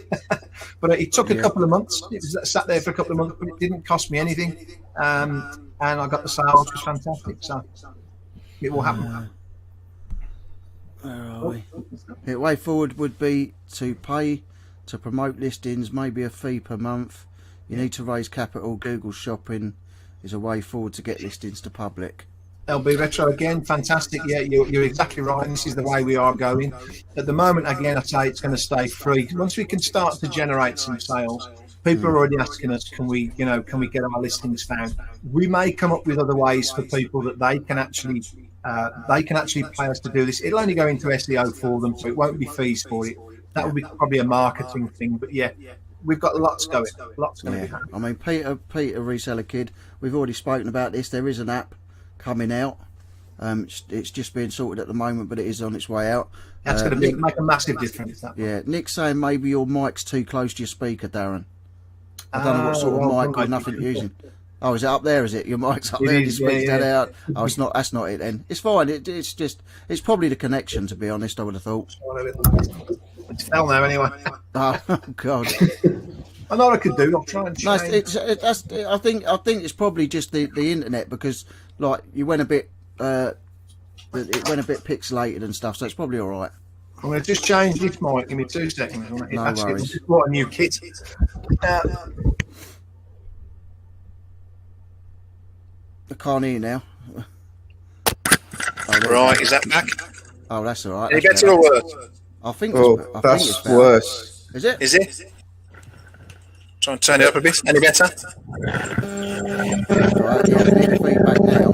But it took a couple of months. It was sat there for a couple of months, but it didn't cost me anything. And I got the sale, which was fantastic. So it will happen. Where are we? The way forward would be to pay to promote listings, maybe a fee per month. You need to raise capital. Google Shopping is a way forward to get listings to public. LB Retro again, fantastic. Yeah, you're exactly right. This is the way we are going. At the moment, again, I say it's going to stay free. Once we can start to generate some sales, people are already asking us, can we get our listings found? We may come up with other ways for people that they can actually pay us to do this. It'll only go into SEO for them, so it won't be fees for it. That will be probably a marketing thing. But yeah, we've got lots going. Lots going to be happening. I mean, Peter, Reseller Kid, we've already spoken about this. There is an app coming out. It's just being sorted at the moment, but it is on its way out. That's going to make a massive difference. Nick's saying maybe your mic's too close to your speaker, Darren. I don't know what sort of mic with nothing using. Oh, is it up there? Is it your mic's up there? You speak that out. Oh, it's not. That's not it then. It's fine. It's probably the connection. To be honest, I would have thought. It's fell now anyway. Oh God. I know what I could do. I'll try and change. I think it's probably just the internet, because like you went a bit it went a bit pixelated and stuff, so it's probably all right. I'm going to just change this mic. Give me 2 seconds. No worries. Just bought a new kit. I can't hear you now. Right, is that back? Oh, that's all right. Did it get to worse? I think that's worse. Is it? Is it? Try and turn it up a bit. Any better? Right, yeah, we need feedback now.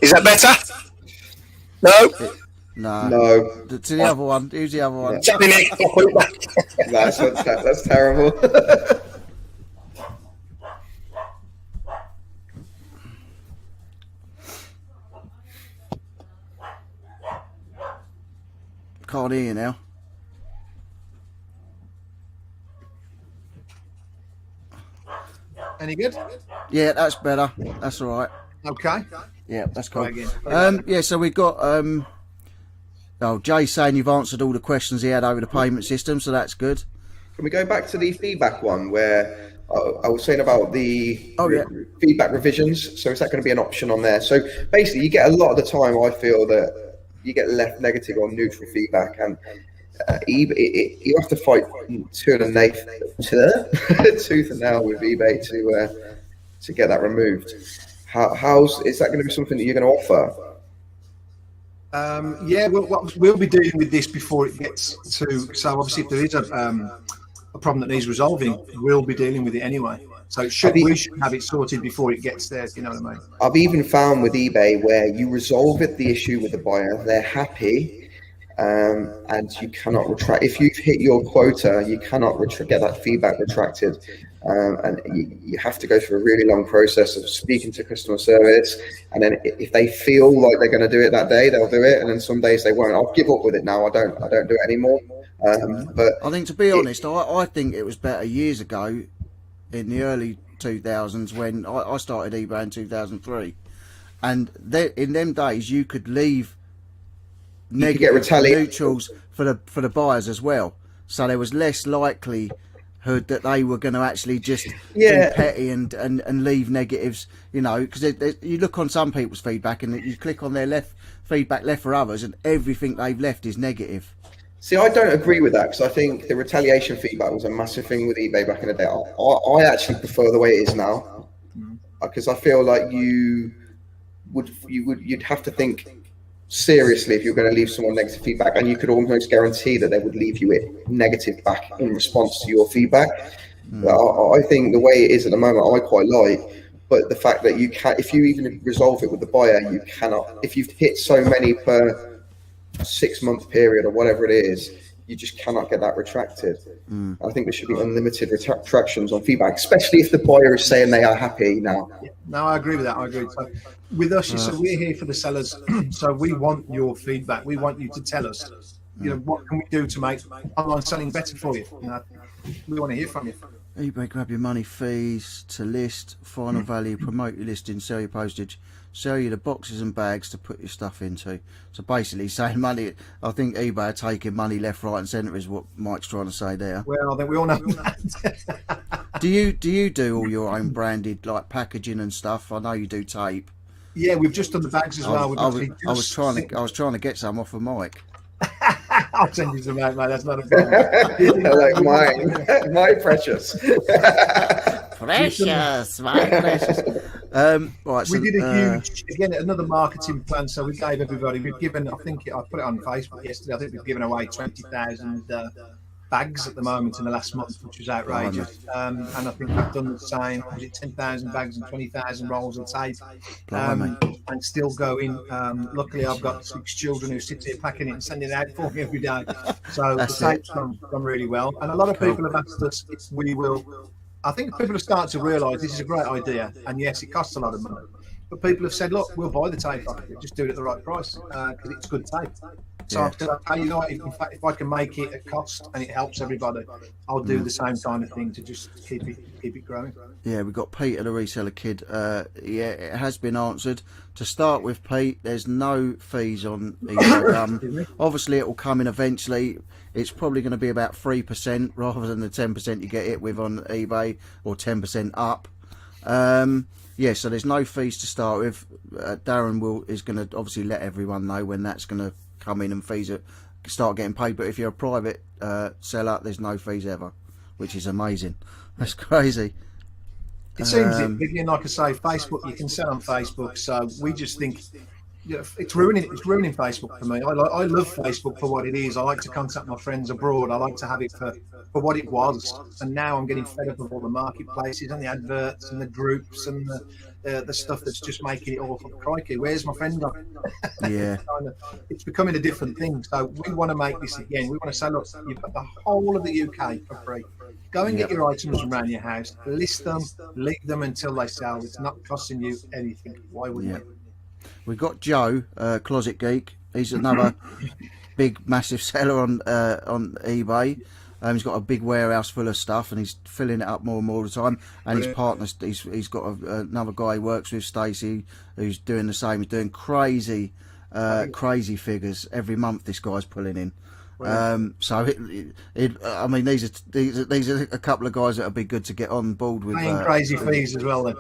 Is that better? No. No. To the other one. Who's the other one? That's terrible. Can't hear you now. Any good? Yeah, that's better. That's all right. Okay. Yeah, that's cool. Yeah, so we've got Jay saying you've answered all the questions he had over the payment system, so that's good. Can we go back to the feedback one where I was saying about the feedback revisions? So is that going to be an option on there? So basically, you get a lot of the time, I feel that you get left negative or neutral feedback, and you have to fight tooth and nail with eBay to get that removed. Is that going to be something that you're going to offer? We'll be dealing with this before it gets to. So obviously, if there is a a problem that needs resolving, we'll be dealing with it anyway. So we should have it sorted before it gets there, if you know what I mean. I've even found with eBay where you resolve the issue with the buyer, they're happy, and you cannot retract. If you've hit your quota, you cannot get that feedback retracted. And you have to go through a really long process of speaking to customer service. And then if they feel like they're going to do it that day, they'll do it. And then some days they won't. I'll give up with it now. I don't do it anymore. But I think, to be honest, I think it was better years ago, in the early 2000s, when I started eBay in 2003, and in them days you could leave negative neutrals for the buyers as well, so there was less likelihood that they were going to actually just be petty and leave negatives, you know, because you look on some people's feedback and you click on their feedback left for others, and everything they've left is negative. See, I don't agree with that, because I think the retaliation feedback was a massive thing with eBay back in the day. I actually prefer the way it is now, because I feel like you'd have to think seriously if you're going to leave someone negative feedback, and you could almost guarantee that they would leave you it negative back in response to your feedback. I think the way it is at the moment, I quite like, but the fact that you can, if you even resolve it with the buyer, you cannot. If you've hit so many per 6-month period or whatever it is, you just cannot get that retracted. I think there should be unlimited retractions on feedback, especially if the buyer is saying they are happy now. No, I agree with that. I agree. So with us, so we're here for the sellers. So we want your feedback. We want you to tell us, you know, what can we do to make online selling better for you? You know, we want to hear from you. eBay grab your money, fees to list, final value, promote your listing, sell your postage, sell you the boxes and bags to put your stuff into. So basically saying money, I think eBay are taking money left, right and centre is what Mike's trying to say there. Well, I think we all know that. Do you do all your own branded, like, packaging and stuff? I know you do tape. Yeah, we've just done the bags as well. I was trying to get some off of Mike. I'll send you some, mate. That's not a problem. Like mine, my precious. Precious, my precious. Right, so, we did a huge, again, another marketing plan. So we gave everybody, we've given, I think I put it on Facebook yesterday, I think we've given away 20,000 bags at the moment in the last month, which was outrageous. And I think we've done the same. Was it 10,000 bags and 20,000 rolls of tape? And still going. Luckily, I've got 6 children who sit here packing it and sending it out for me every day. So the tape's gone really well. And a lot of people have asked us if we will. I think people have started to realise this is a great idea. And yes, it costs a lot of money. But people have said, look, we'll buy the tape off you. Just do it at the right price, because it's good tape. So I've said, you know what, in fact, if I can make it at cost and it helps everybody, I'll do the same kind of thing to just keep it growing. Yeah, we've got Peter, the reseller kid. Yeah, it has been answered. To start with, Pete, there's no fees on eBUYgumm. Obviously, it will come in eventually. It's probably going to be about 3% rather than the 10% you get it with on eBay, or 10% up. Yeah, so there's no fees to start with. Darren is going to obviously let everyone know when that's going to come in and fees start getting paid. But if you're a private seller, there's no fees ever, which is amazing. That's crazy. It seems again, like I say, Facebook, you can sell on Facebook. So we just think, you know, it's ruining Facebook for me. I love Facebook for what it is. I like to contact my friends abroad. I like to have it for what it was. And now I'm getting fed up of all the marketplaces and the adverts and the groups and the stuff that's just making it awful. Crikey, where's my friend gone? Yeah. It's becoming a different thing. So we want to make this again. We want to say, look, you've got the whole of the UK for free. Go and get your items from around your house, list them, leave them until they sell. It's not costing you anything. Why wouldn't you? We've got Joe, Closet Geek. He's another big, massive seller on eBay. He's got a big warehouse full of stuff, and he's filling it up more and more all the time. And his partner, he's got another guy he works with, Stacey, who's doing the same. He's doing crazy figures every month. This guy's pulling in. So I mean, these are a couple of guys that would be good to get on board with. Paying crazy fees as well, then.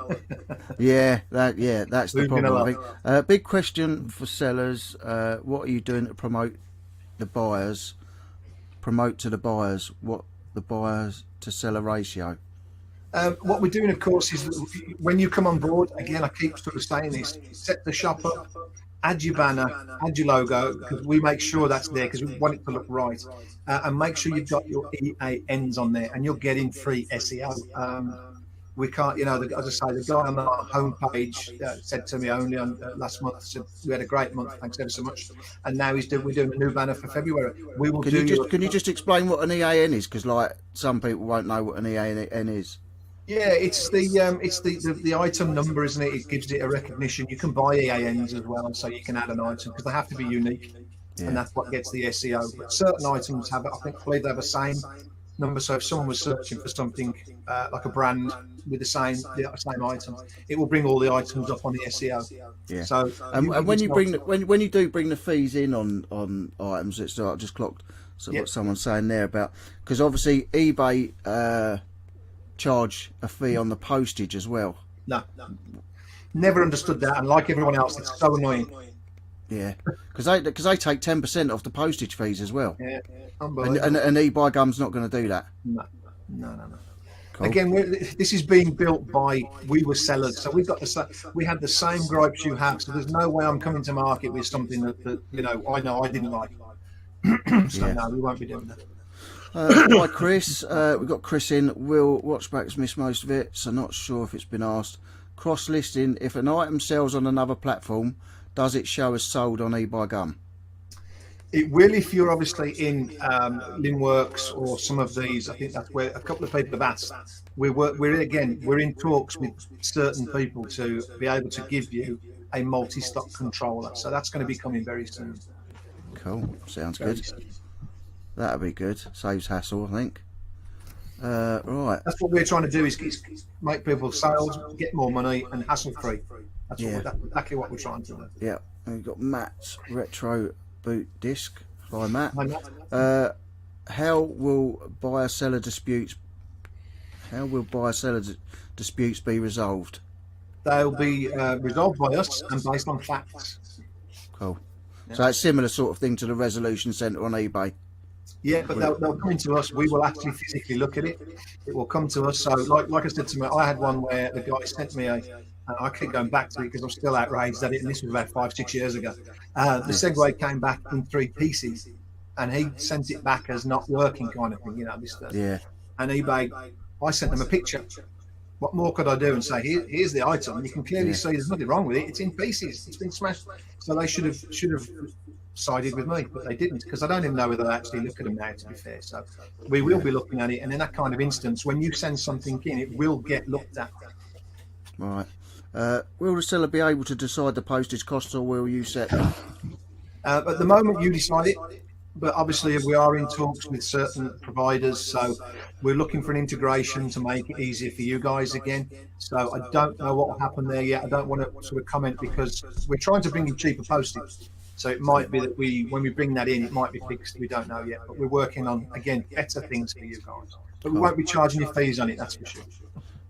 That's the problem. I think. Big question for sellers: what are you doing to promote the buyers? Promote to the buyers what the buyers to seller ratio. What we're doing, of course, is that when you come on board, again, I keep sort of saying this: set the shop up add your banner, add your logo, because we make sure that's there because we want it to look right. And make sure you've got your EANs on there and you're getting free SEO. We can't, as I say, the guy on the homepage said to me only on last month, said we had a great month, thanks ever so much. And now we're doing a new banner for February. We will Can you just explain what an EAN is? Because like some people won't know what an EAN is. Yeah, it's the item number, isn't it? It gives it a recognition. You can buy EANs as well, so you can add an item because they have to be unique, and that's what gets the SEO. But certain items have, I believe they have the same number. So if someone was searching for something like a brand with the same item, it will bring all the items up on the SEO. Yeah. So and when you do bring the fees in on items, it's I just clocked what someone's saying there about, because obviously eBay charge a fee on the postage as well. No, never understood that, and like everyone else, it's so annoying. Yeah, because they take 10% off the postage fees as well. Yeah, and eBUYgumm's not going to do that. No. Cool. Again, this is being built by We Were Sellers, so we had the same gripes you have. So there's no way I'm coming to market with something that I know I didn't like. So no, we won't be doing that. Hi Chris, we've got Chris in. Will Watchback's missed most of it, so not sure if it's been asked. Cross listing: if an item sells on another platform, does it show as sold on eBUYgumm? It will if you're obviously in Linworks or some of these. I think that's where a couple of people have asked. We're in talks with certain people to be able to give you a multi-stock controller. So that's going to be coming very soon. Cool, sounds good. That'd be good. Saves hassle, I think. Right. That's what we're trying to do: is make people sales, get more money, and hassle-free. That's exactly what we're trying to do. Yeah. And we've got Matt's retro boot disc. Hi Matt. Hi, Matt. How will buyer-seller disputes be resolved? They'll be resolved by us and based on facts. Cool. Yeah. So it's similar sort of thing to the resolution centre on eBay. Yeah, but they'll come into us. We will actually physically look at it. It will come to us. So, like I said to me, I had one where the guy sent me I keep going back to it because I'm still outraged at it, and this was about 5-6 years ago. The Segway came back in 3 pieces, and he sent it back as not working, kind of thing. Yeah. And eBay, I sent them a picture. What more could I do and say? Here's the item. You can clearly see there's nothing wrong with it. It's in pieces. It's been smashed. So they should have sided with me, but they didn't, because I don't even know whether they actually look at them now, to be fair. So we will be looking at it, and in that kind of instance, when you send something in, it will get looked at. Right. Will the seller be able to decide the postage costs, or will you set them? At the moment, you decide it, but obviously we are in talks with certain providers, so we're looking for an integration to make it easier for you guys again. So I don't know what will happen there yet. I don't want to sort of comment, because we're trying to bring in cheaper postage. So it might be that when we bring that in, it might be fixed. We don't know yet, but we're working on, again, better things for you guys. But we won't be charging you fees on it, that's for sure.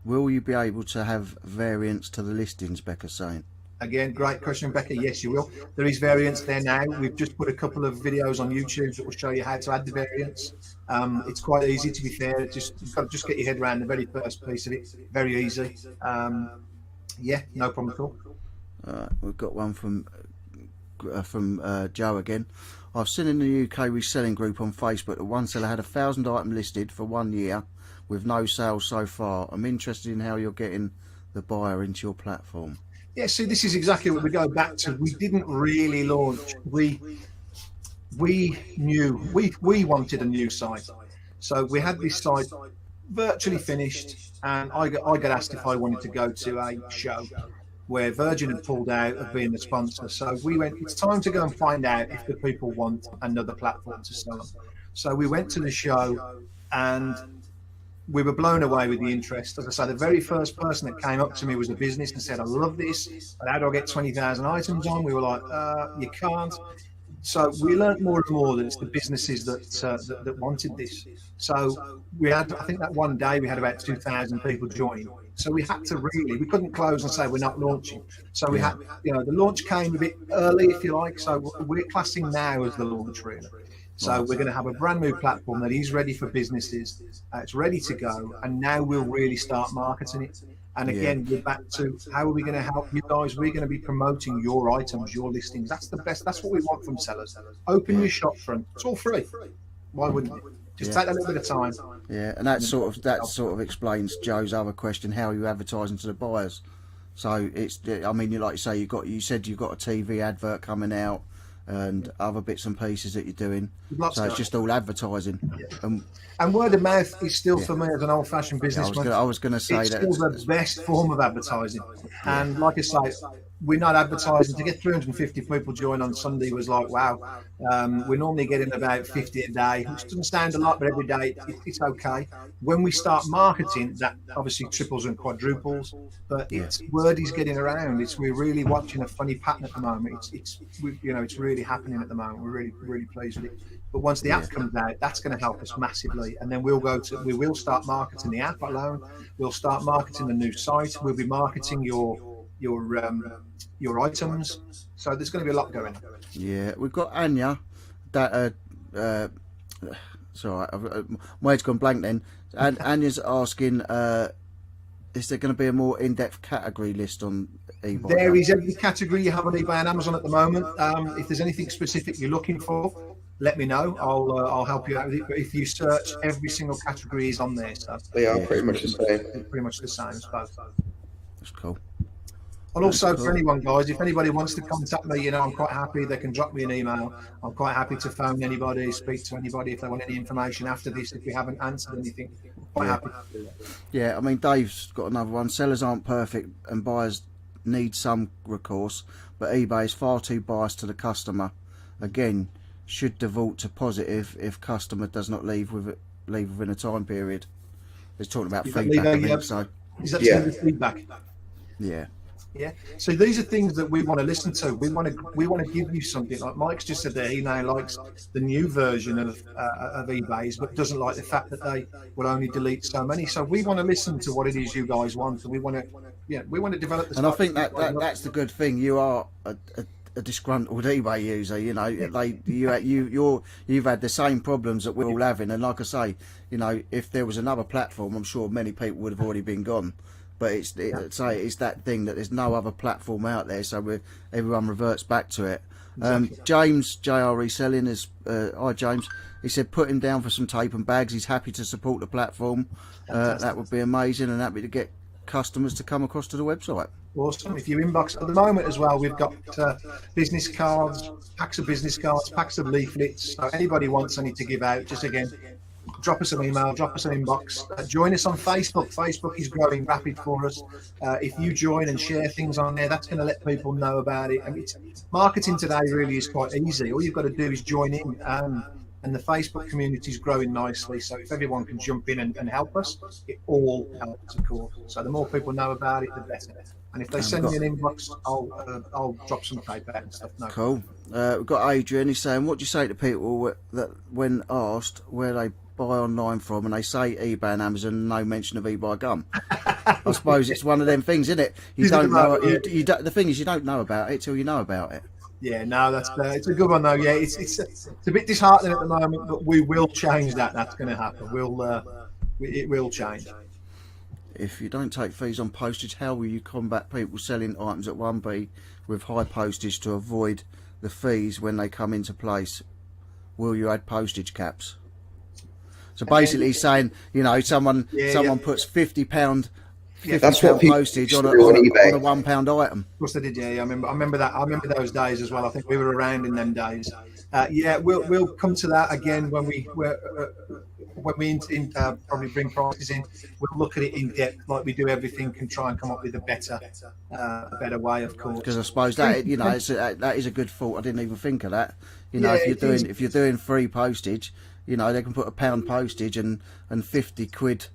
Will you be able to have variants to the listings, Becca's saying? Again, great question, Becca. Yes, you will. There is variants there now. We've just put a couple of videos on YouTube that will show you how to add the variants. It's quite easy, to be fair. You've got to just get your head around the very first piece of it. Very easy. Yeah, no problem at all. We've got one from Joe again. I've seen in the UK reselling group on Facebook that one seller had 1,000 items listed for 1 year with no sales so far. I'm interested in how you're getting the buyer into your platform. Yeah, see, this is exactly what we go back to. We didn't really launch. We knew we wanted a new site, so we had this site virtually finished, and I got asked if I wanted to go to a show where Virgin had pulled out of being the sponsor. So we went, it's time to go and find out if the people want another platform to sell them. So we went to the show, and we were blown away with the interest. As I say, the very first person that came up to me was a business and said, I love this, but how do I get 20,000 items on? We were like, you can't. So we learned more and more that it's the businesses that wanted this. So we had, I think that one day we had about 2,000 people join. So we had to we couldn't close and say we're not launching. So we had, the launch came a bit early, if you like. So we're classing now as the launch, really. So we're going to have a brand new platform that is ready for businesses. It's ready to go. And now we'll really start marketing it. And again, we're back to how are we going to help you guys? We're going to be promoting your items, your listings. That's the best. That's what we want from sellers. Open your shop front. It's all free. Why wouldn't you? Just take a little bit of time. Yeah, and that sort of explains Joe's other question: how are you advertising to the buyers? So it's, I mean, like you say, you said you've got a TV advert coming out and other bits and pieces that you're doing. So it's just all advertising. And word of mouth is still, for me, as an old-fashioned businessman, I was going to say it's that still the best form of advertising. And like I say, we're not advertising. To get 350 people join on Sunday was like, wow. We're normally getting about 50 a day, which doesn't sound a lot, but every day it's okay. When we start marketing, that obviously triples and quadruples. But word is getting around. We're really watching a funny pattern at the moment. It's really happening at the moment. We're really pleased with it. But once the app comes out, that's going to help us massively. And then we will start marketing the app alone. We'll start marketing the new site. We'll be marketing your items. So there's going to be a lot going on. Yeah, we've got Anya. That sorry, my head's gone blank then. And Anya's asking, is there going to be a more in-depth category list on eBuy? There is every category you have on eBay and Amazon at the moment. If there's anything specific you're looking for, let me know. I'll help you out with it. But if you search, every single category is on there. So they are pretty much the same. Pretty much the same as both. That's cool. And also for anyone, guys, if anybody wants to contact me, I'm quite happy. They can drop me an email. I'm quite happy to phone anybody, speak to anybody if they want any information after this. If we haven't answered anything, quite happy to do that. Yeah, I mean, Dave's got another one. Sellers aren't perfect and buyers need some recourse, but eBay is far too biased to the customer. Again, should default to positive if customer does not leave within a time period. He's talking about feedback, I think, so. Is that the feedback? Yeah. Yeah. So these are things that we want to listen to. We want to give you something. Like Mike's just said that he now likes the new version of eBay's, but doesn't like the fact that they will only delete so many. So we want to listen to what it is you guys want, and we want to develop this. And I think that's the good thing. You are a disgruntled eBay user. You've had the same problems that we're all having, and like I say, if there was another platform, I'm sure many people would have already been gone. But it's that thing that there's no other platform out there, so everyone reverts back to it. Exactly. James, JR Reselling, is hi James. He said put him down for some tape and bags. He's happy to support the platform. That would be amazing, and happy to get customers to come across to the website. Awesome. If you inbox at the moment as well, we've got business cards, packs of business cards, packs of leaflets. So anybody wants any to give out, just again, drop us an email, drop us an inbox. Join us on Facebook. Facebook is growing rapid for us. If you join and share things on there, that's going to let people know about it. And marketing today really is quite easy. All you've got to do is join in. And the Facebook community is growing nicely. So if everyone can jump in and help us, it all helps, of course. So the more people know about it, the better. And if they send me an inbox, I'll drop some paper and stuff. No. Cool. We've got Adrian. He's saying, what do you say to people that when asked where they buy online from and they say eBay and Amazon, no mention of eBUYgumm? I suppose it's one of them things, isn't it? You don't know. The thing is, you don't know about it till you know about it. Yeah, no, that's it's a good one though. Yeah, it's a bit disheartening at the moment, but we will change that. That's going to happen. It will change. If you don't take fees on postage, how will you combat people selling items at 1B with high postage to avoid the fees when they come into place? Will you add postage caps? So basically, he's saying, someone puts £50. That's what postage on a £1 item. Of course they did, yeah. I remember that. I remember those days as well. I think we were around in them days. We'll come to that again when we probably bring prices in. We'll look at it in depth, like we do everything, and try and come up with a better way, of course. Because I suppose that that is a good thought. I didn't even think of that. If you're doing free postage, they can put £1 postage and 50 quid.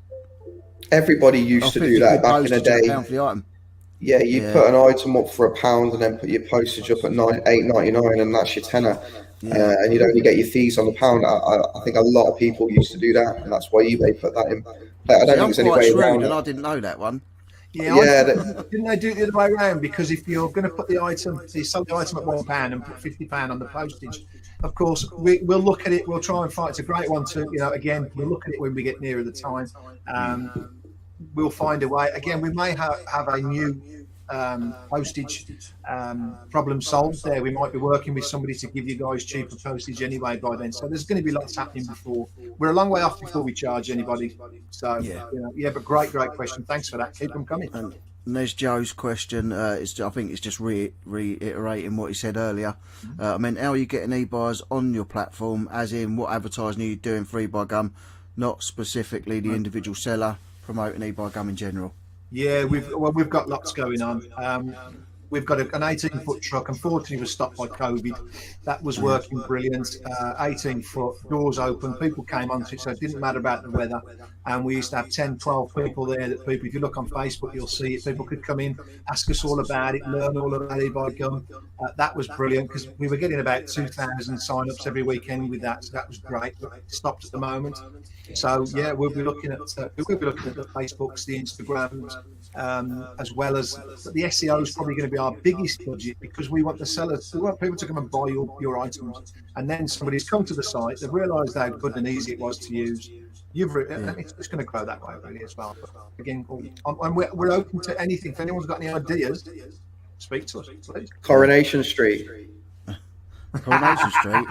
Everybody used to do that back in the day. £1 for the item. Yeah, you put an item up for £1 and then put your postage up at $8.99, and that's your tenner. Yeah. And you'd only get your fees on the pound. I think a lot of people used to do that, and that's why eBay put that in. I don't think there's any way around it. And I didn't know that one. Didn't they do it the other way around? Because if you're going to put the item, you sell the item at £1 and put £50 on the postage, of course, we'll look at it. We'll try and fight. It's a great one too. Again, we'll look at it when we get nearer the time. we'll find a way. Again, we may have a new postage problem solved there. We might be working with somebody to give you guys cheaper postage anyway by then. So there's going to be lots happening before. We're a long way off before we charge anybody. So, yeah, but great question. Thanks for that. Keep them coming. And there's Joe's question. I think it's just reiterating what he said earlier. I mean, how are you getting eBuyers on your platform? As in, what advertising are you doing for eBUYgumm? Not specifically the individual seller, promoting eBUYgumm in general. Yeah, we've got lots going on. We've got an 18-foot truck. Unfortunately, was stopped by COVID. That was working brilliant. 18-foot, doors open. People came onto it, so it didn't matter about the weather. And we used to have 10, 12 people there. That people, if you look on Facebook, you'll see it. People could come in, ask us all about it, learn all about eBUYgumm. That was brilliant because we were getting about 2,000 sign-ups every weekend with that. So that was great. But it stopped at the moment. So yeah, we'll be looking at the Facebooks, the Instagrams, as well as the SEO is probably going to be our biggest budget because we want the sellers, we want people to come and buy your items, and then somebody's come to the site, they've realised how good and easy it was to use. It's going to grow that way really as well. But again, and we're open to anything. If anyone's got any ideas, speak to us, please. Coronation Street. Coronation Street.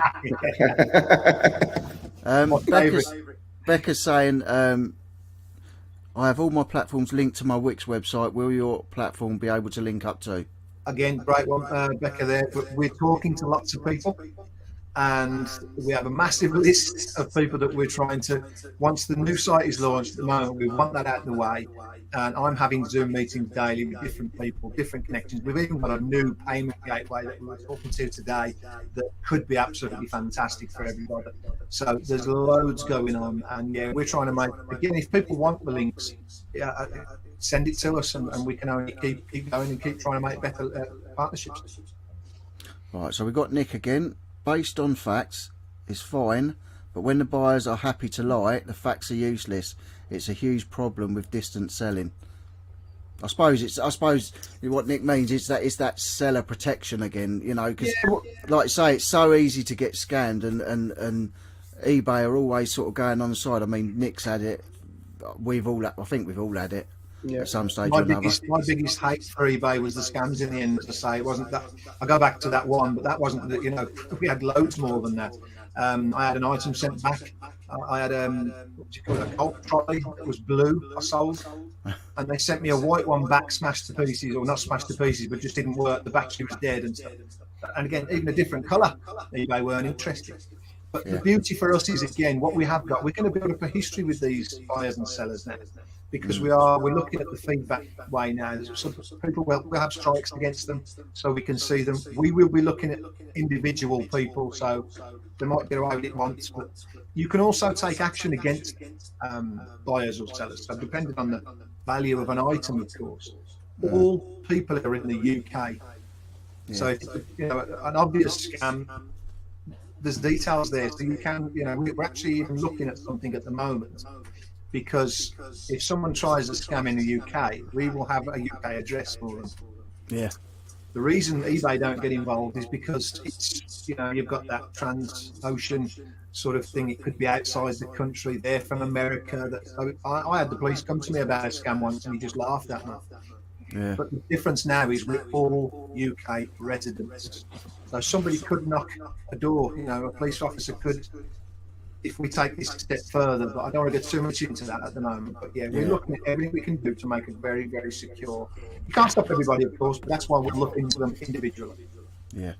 Becca's saying, I have all my platforms linked to my Wix website. Will your platform be able to link up to? Again, great one, Becca there. But we're talking to lots of people, and we have a massive list of people that we're trying to, once the new site is launched at the moment, we want that out of the way. And I'm having Zoom meetings daily with different people, different connections. We've even got a new payment gateway that we were talking to today that could be absolutely fantastic for everybody. So there's loads going on. And yeah, we're trying to make, again, if people want the links, send it to us and we can only keep going and keep trying to make better partnerships. Right, so we've got Nick again. Based on facts is fine, but when the buyers are happy to lie, the facts are useless. It's a huge problem with distance selling. I suppose what Nick means is that it's that seller protection again, you know, because like I say, it's so easy to get scammed, and eBay are always sort of going on the side. I mean, Nick's had it. I think we've all had it. At some stage or another. My biggest hate for eBay was the scams in the end. As I say, it wasn't that. I go back to that one, but that wasn't the, you know, we had loads more than that. I had an item sent back. I had what do you call it, a Colt trolley that was blue. I sold, and they sent me a white one back, smashed to pieces, or not smashed to pieces, but just didn't work. The battery was dead and stuff. And again, even a different colour, eBay weren't interested. But the beauty for us is, again, what we have got, we're going to build up a history with these buyers and sellers now, because we're looking at the feedback way now. Some people will have strikes against them, so we can see them. We will be looking at individual people, so they might get away with it once, but you can also take action against buyers or sellers. So depending on the value of an item, of course, all people are in the UK. So if, you know, an obvious scam, there's details there, so you can, you know, we're actually even looking at something at the moment, because if someone tries a scam in the UK, we will have a UK address for them. Yeah. The reason eBay don't get involved is because it's, you know, you've got that trans-ocean sort of thing. It could be outside the country. They're from America. So I had the police come to me about a scam once, and he just laughed at me. Yeah. But the difference now is we're all UK residents. So somebody could knock a door, you know, a police officer could, if we take this a step further, but I don't want to get too much into that at the moment. But yeah, we're looking at everything we can do to make it very, very secure. You can't stop everybody, of course, but that's why we're looking into them individually. Yeah.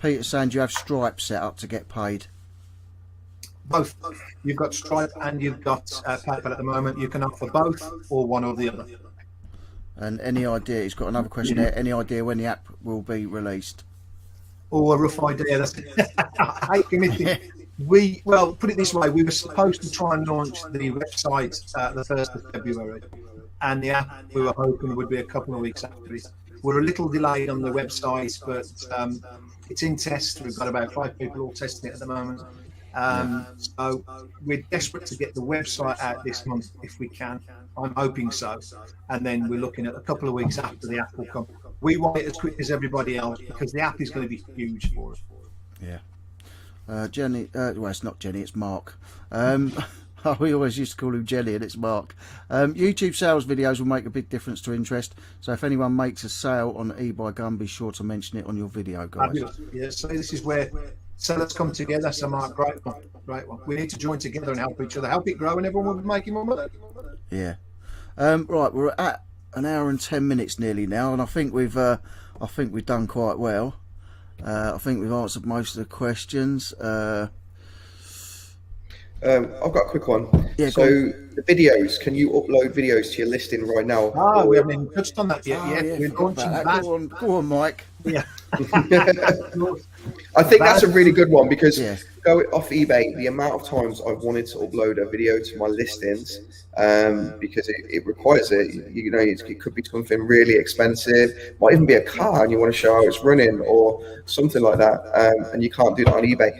Peter saying, do you have Stripe set up to get paid? Both. You've got Stripe and you've got PayPal at the moment. You can offer both or one or the other. And any idea, he's got another question there, any idea when the app will be released? Or a rough idea. That's I hate committing. Well, put it this way, we were supposed to try and launch the website the 1st of February, and the app we were hoping would be a couple of weeks after it. We're a little delayed on the website, but it's in test. We've got about 5 people all testing it at the moment. So we're desperate to get the website out this month if we can. I'm hoping so. And then we're looking at a couple of weeks after the app will come. We want it as quick as everybody else because the app is going to be huge for us. Yeah. Jenny, well, it's not Jenny, it's Mark. Oh, we always used to call him Jelly, and it's Mark. YouTube sales videos will make a big difference to interest. So if anyone makes a sale on eBUYgumm, be sure to mention it on your video, guys. Fabulous. Yeah, so this is where sellers come together. So Mark, great one, great one. We need to join together and help each other, help it grow, and everyone will be making more money. Yeah. Right, we're at an hour and 10 minutes nearly now, and I think we've done quite well. I think we've answered most of the questions. I've got a quick one. Yeah, so the videos, can you upload videos to your listing right now? Ah, we haven't even touched on that yet. Yeah, We're launching that. Go on, Mike. Yeah. I think that's a really good one because Yeah. going off eBay, the amount of times I've wanted to upload a video to my listings, because it requires it. You know, it could be something really expensive, might even be a car, and you want to show how it's running or something like that, and you can't do that on eBay.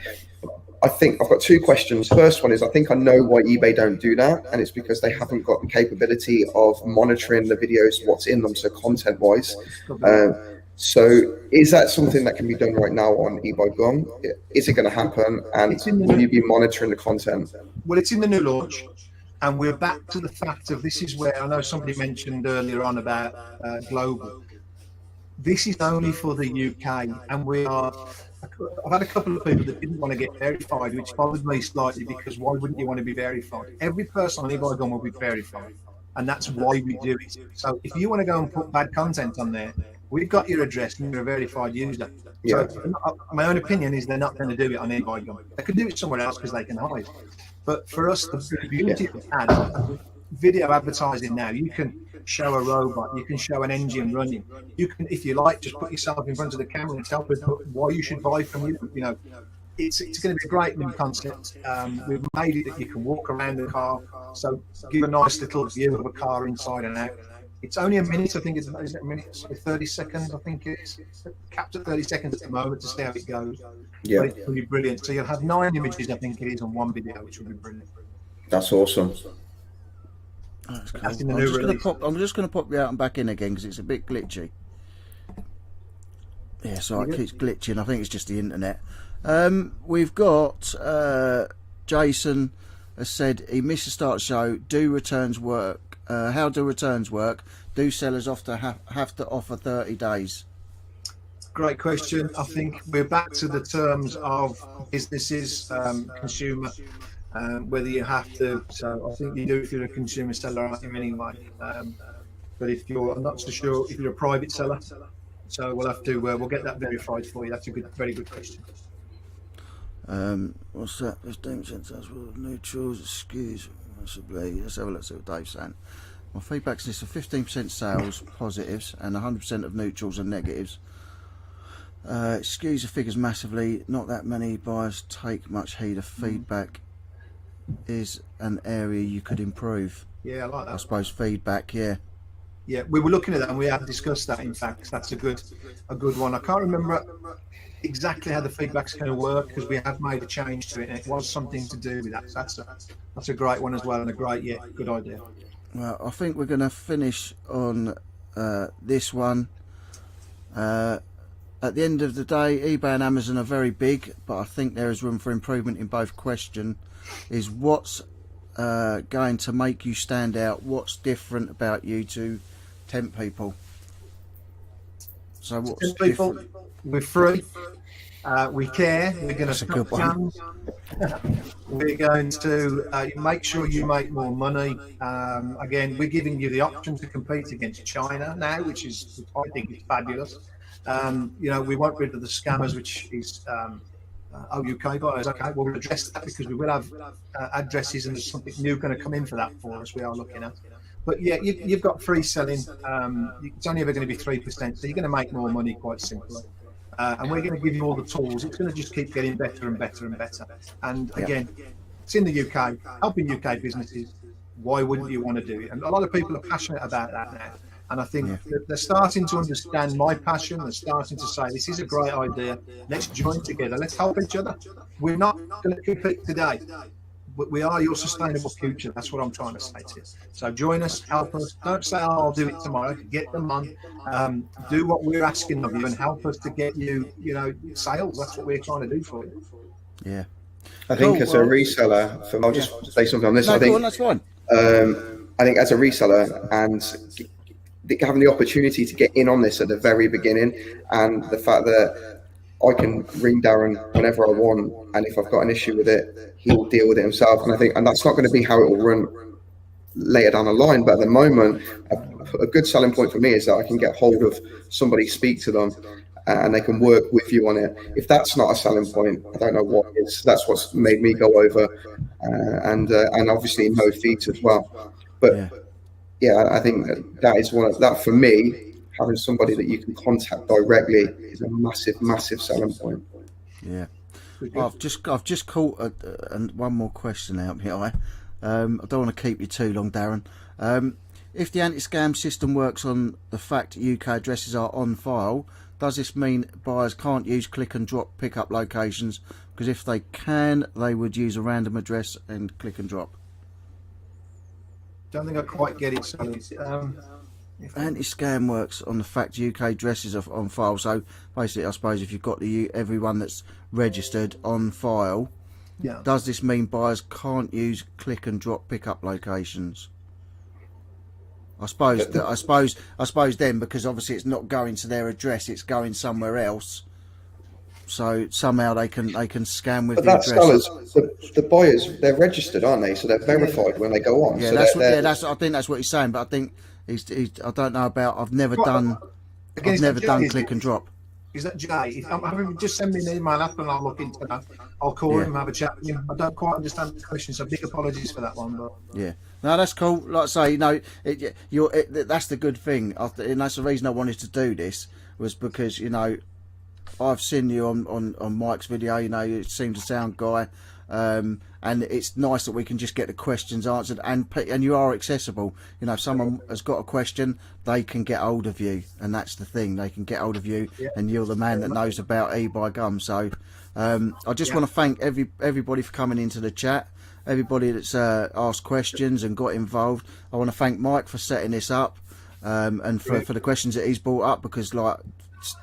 I think I've got two questions. First one is, I think I know why eBay don't do that, and it's because they haven't got the capability of monitoring the videos, what's in them, so content-wise. So is that something that can be done right now on eBUYgumm? Is it going to happen, and will you be monitoring the content? Well, it's in the new launch, and we're back to the fact of this is where I know somebody mentioned earlier on about global. This is only for the UK, and I've had a couple of people that didn't want to get verified, which bothered me slightly, because why wouldn't you want to be verified? Every person on eBUYgumm will be verified, and that's why we do it. So if you want to go and put bad content on there, we've got your address and you're a verified user. Yeah. So my own opinion is they're not going to do it on eBUYgumm. They could do it somewhere else because they can hide. But for us, the beauty of ad, video advertising now, you can show a robot, you can show an engine running. You can, if you like, just put yourself in front of the camera and tell people why you should buy from you. You know, it's going to be a great new concept. We've made it that you can walk around the car, so give a nice little view of a car inside and out. It's only a minute, I think it's a minute, so 30 seconds, I think it's capped at 30 seconds at the moment to see how it goes. Yeah. But it's really brilliant. So you'll have 9 images, I think it is, on one video, which will be brilliant. That's awesome. That's cool. That's in the new release. I'm just going to pop you out and back in again because it's a bit glitchy. Yeah, so it keeps glitching. I think it's just the internet. We've got Jason has said he missed the start show. Do returns work? How do returns work? Do sellers often have to offer 30 days? Great question. I think we're back to the terms of businesses, consumer, whether you have to. So I think you do if you're a consumer seller, aren't you, anyway? But if you're, I'm not so sure if you're a private seller. So we'll have to, we'll get that verified for you. That's a very good question. What's that? There's damage as well. Neutrals, excuse. Let's have a look. See what Dave's saying. My feedback is for 15% sales positives and 100% of neutrals and negatives. It skews the figures massively. Not that many buyers take much heed of feedback. Is an area you could improve. Yeah, I like that. I suppose feedback. Yeah. Yeah, we were looking at that and we have discussed that. In fact, that's a good one. I can't remember exactly how the feedback's going to work because we have made a change to it, and it was something to do with that. So that's a great one as well, and a great, good idea. Well, I think we're going to finish on this one. At the end of the day, eBay and Amazon are very big, but I think there is room for improvement in both. Question is, what's going to make you stand out? What's different about you to tempt people? So what's different? We're free. We care. We're going to stop scams. We're going to make sure you make more money. Again, we're giving you the option to compete against China now, which is, I think, is fabulous. You know, we want rid of the scammers, which is UK buyers. Okay, we'll address that because we will have addresses, and there's something new going to come in for that for us. We are looking at. But yeah, you've got free selling. It's only ever going to be 3%, so you're going to make more money quite simply. And we're going to give you all the tools. It's going to just keep getting better and better and better. And again, it's in the UK, helping UK businesses. Why wouldn't you want to do it? And a lot of people are passionate about that now. And I think they're starting to understand my passion. They're starting to say, this is a great idea. Let's join together. Let's help each other. We're not going to compete today, but we are your sustainable future. That's what I'm trying to say to you. So join us, help us. Don't say, oh, I'll do it tomorrow. Get them on. Do what we're asking of you and help us to get you, sales. That's what we're trying to do for you. Yeah. I think Cool, as a well, reseller, I'll just say something on this. no, I go think on, that's fine. I think as a reseller and having the opportunity to get in on this at the very beginning, and the fact that I can ring Darren whenever I want, and if I've got an issue with it, he'll deal with it himself. And I think, and that's not going to be how it will run later down the line. But at the moment, a good selling point for me is that I can get hold of somebody, speak to them, and they can work with you on it. If that's not a selling point, I don't know what is. That's what's made me go over, and obviously no fees as well. But yeah, I think that is one of that for me. Having somebody that you can contact directly is a massive selling point. Yeah. I've just caught one more question out here. I don't want to keep you too long, Darren. If the anti-scam system works on the fact UK addresses are on file, does this mean buyers can't use click and drop pickup locations? Because if they can, they would use a random address and click and drop. Don't think I quite get it. So anti-scam works on the fact UK addresses are on file. So basically, I suppose if you've got everyone that's registered on file, does this mean buyers can't use click and drop pickup locations? I suppose then, because obviously it's not going to their address, it's going somewhere else. So somehow they can scam with the address. Sellers, the buyers, they're registered, aren't they? So they're verified when they go on. Yeah, so I think that's what he's saying. But I think I don't know about. I've never done click and drop. Is that Jay? Just send me an email after and I'll look into that. I'll call him, have a chat with him. I don't quite understand the question, so big apologies for that one. But yeah, no, that's cool. Like I say, you know, that's the good thing, and that's the reason I wanted to do this, was because, you know, I've seen you on Mike's video. You know, you seem to sound guy, and it's nice that we can just get the questions answered, and you are accessible. You know, if someone has got a question, they can get hold of you, and that's the thing. They can get hold of you, and you're the man that knows about eBUYgumm. So I just want to thank everybody for coming into the chat. Everybody that's asked questions and got involved. I want to thank Mike for setting this up, and for the questions that he's brought up, because, like,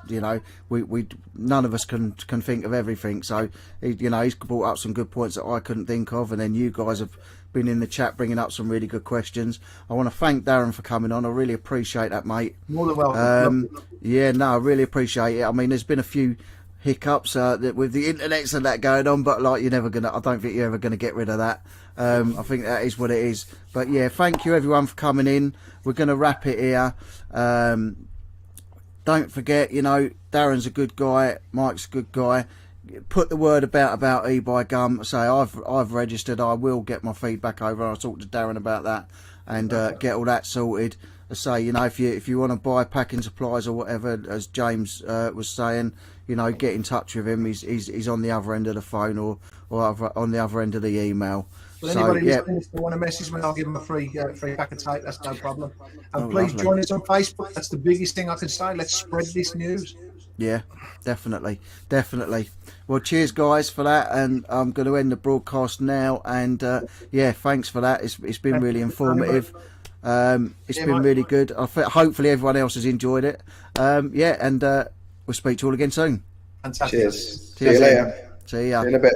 you know, we none of us can think of everything. So he's brought up some good points that I couldn't think of, and then you guys have been in the chat bringing up some really good questions. I want to thank Darren for coming on. I really appreciate that, mate. More than welcome. Yeah, no, I really appreciate it. I mean, there's been a few hiccups with the internet and that going on, but like, I don't think you're ever gonna get rid of that. I think that is what it is. But yeah, thank you everyone for coming in. We're gonna wrap it here. Don't forget, you know, Darren's a good guy, Mike's a good guy. Put the word about eBUYgumm. Say I've registered. I will get my feedback over. I'll talk to Darren about that and get all that sorted. I say, you know, if you want to buy packing supplies or whatever, as James was saying, you know, get in touch with him. He's on the other end of the phone or on the other end of the email. Well, anybody listening, if they want to message me, I'll give them a free pack of tape. That's no problem. And please join us on Facebook. That's the biggest thing I can say. Let's spread this news. Yeah, definitely. Well, cheers guys for that, and I'm going to end the broadcast now. And yeah, thanks for that. It's been really informative. It's been really good. Hopefully everyone else has enjoyed it. Yeah, and we'll speak to you all again soon. Fantastic. Cheers. See you later. See ya. See you in a bit.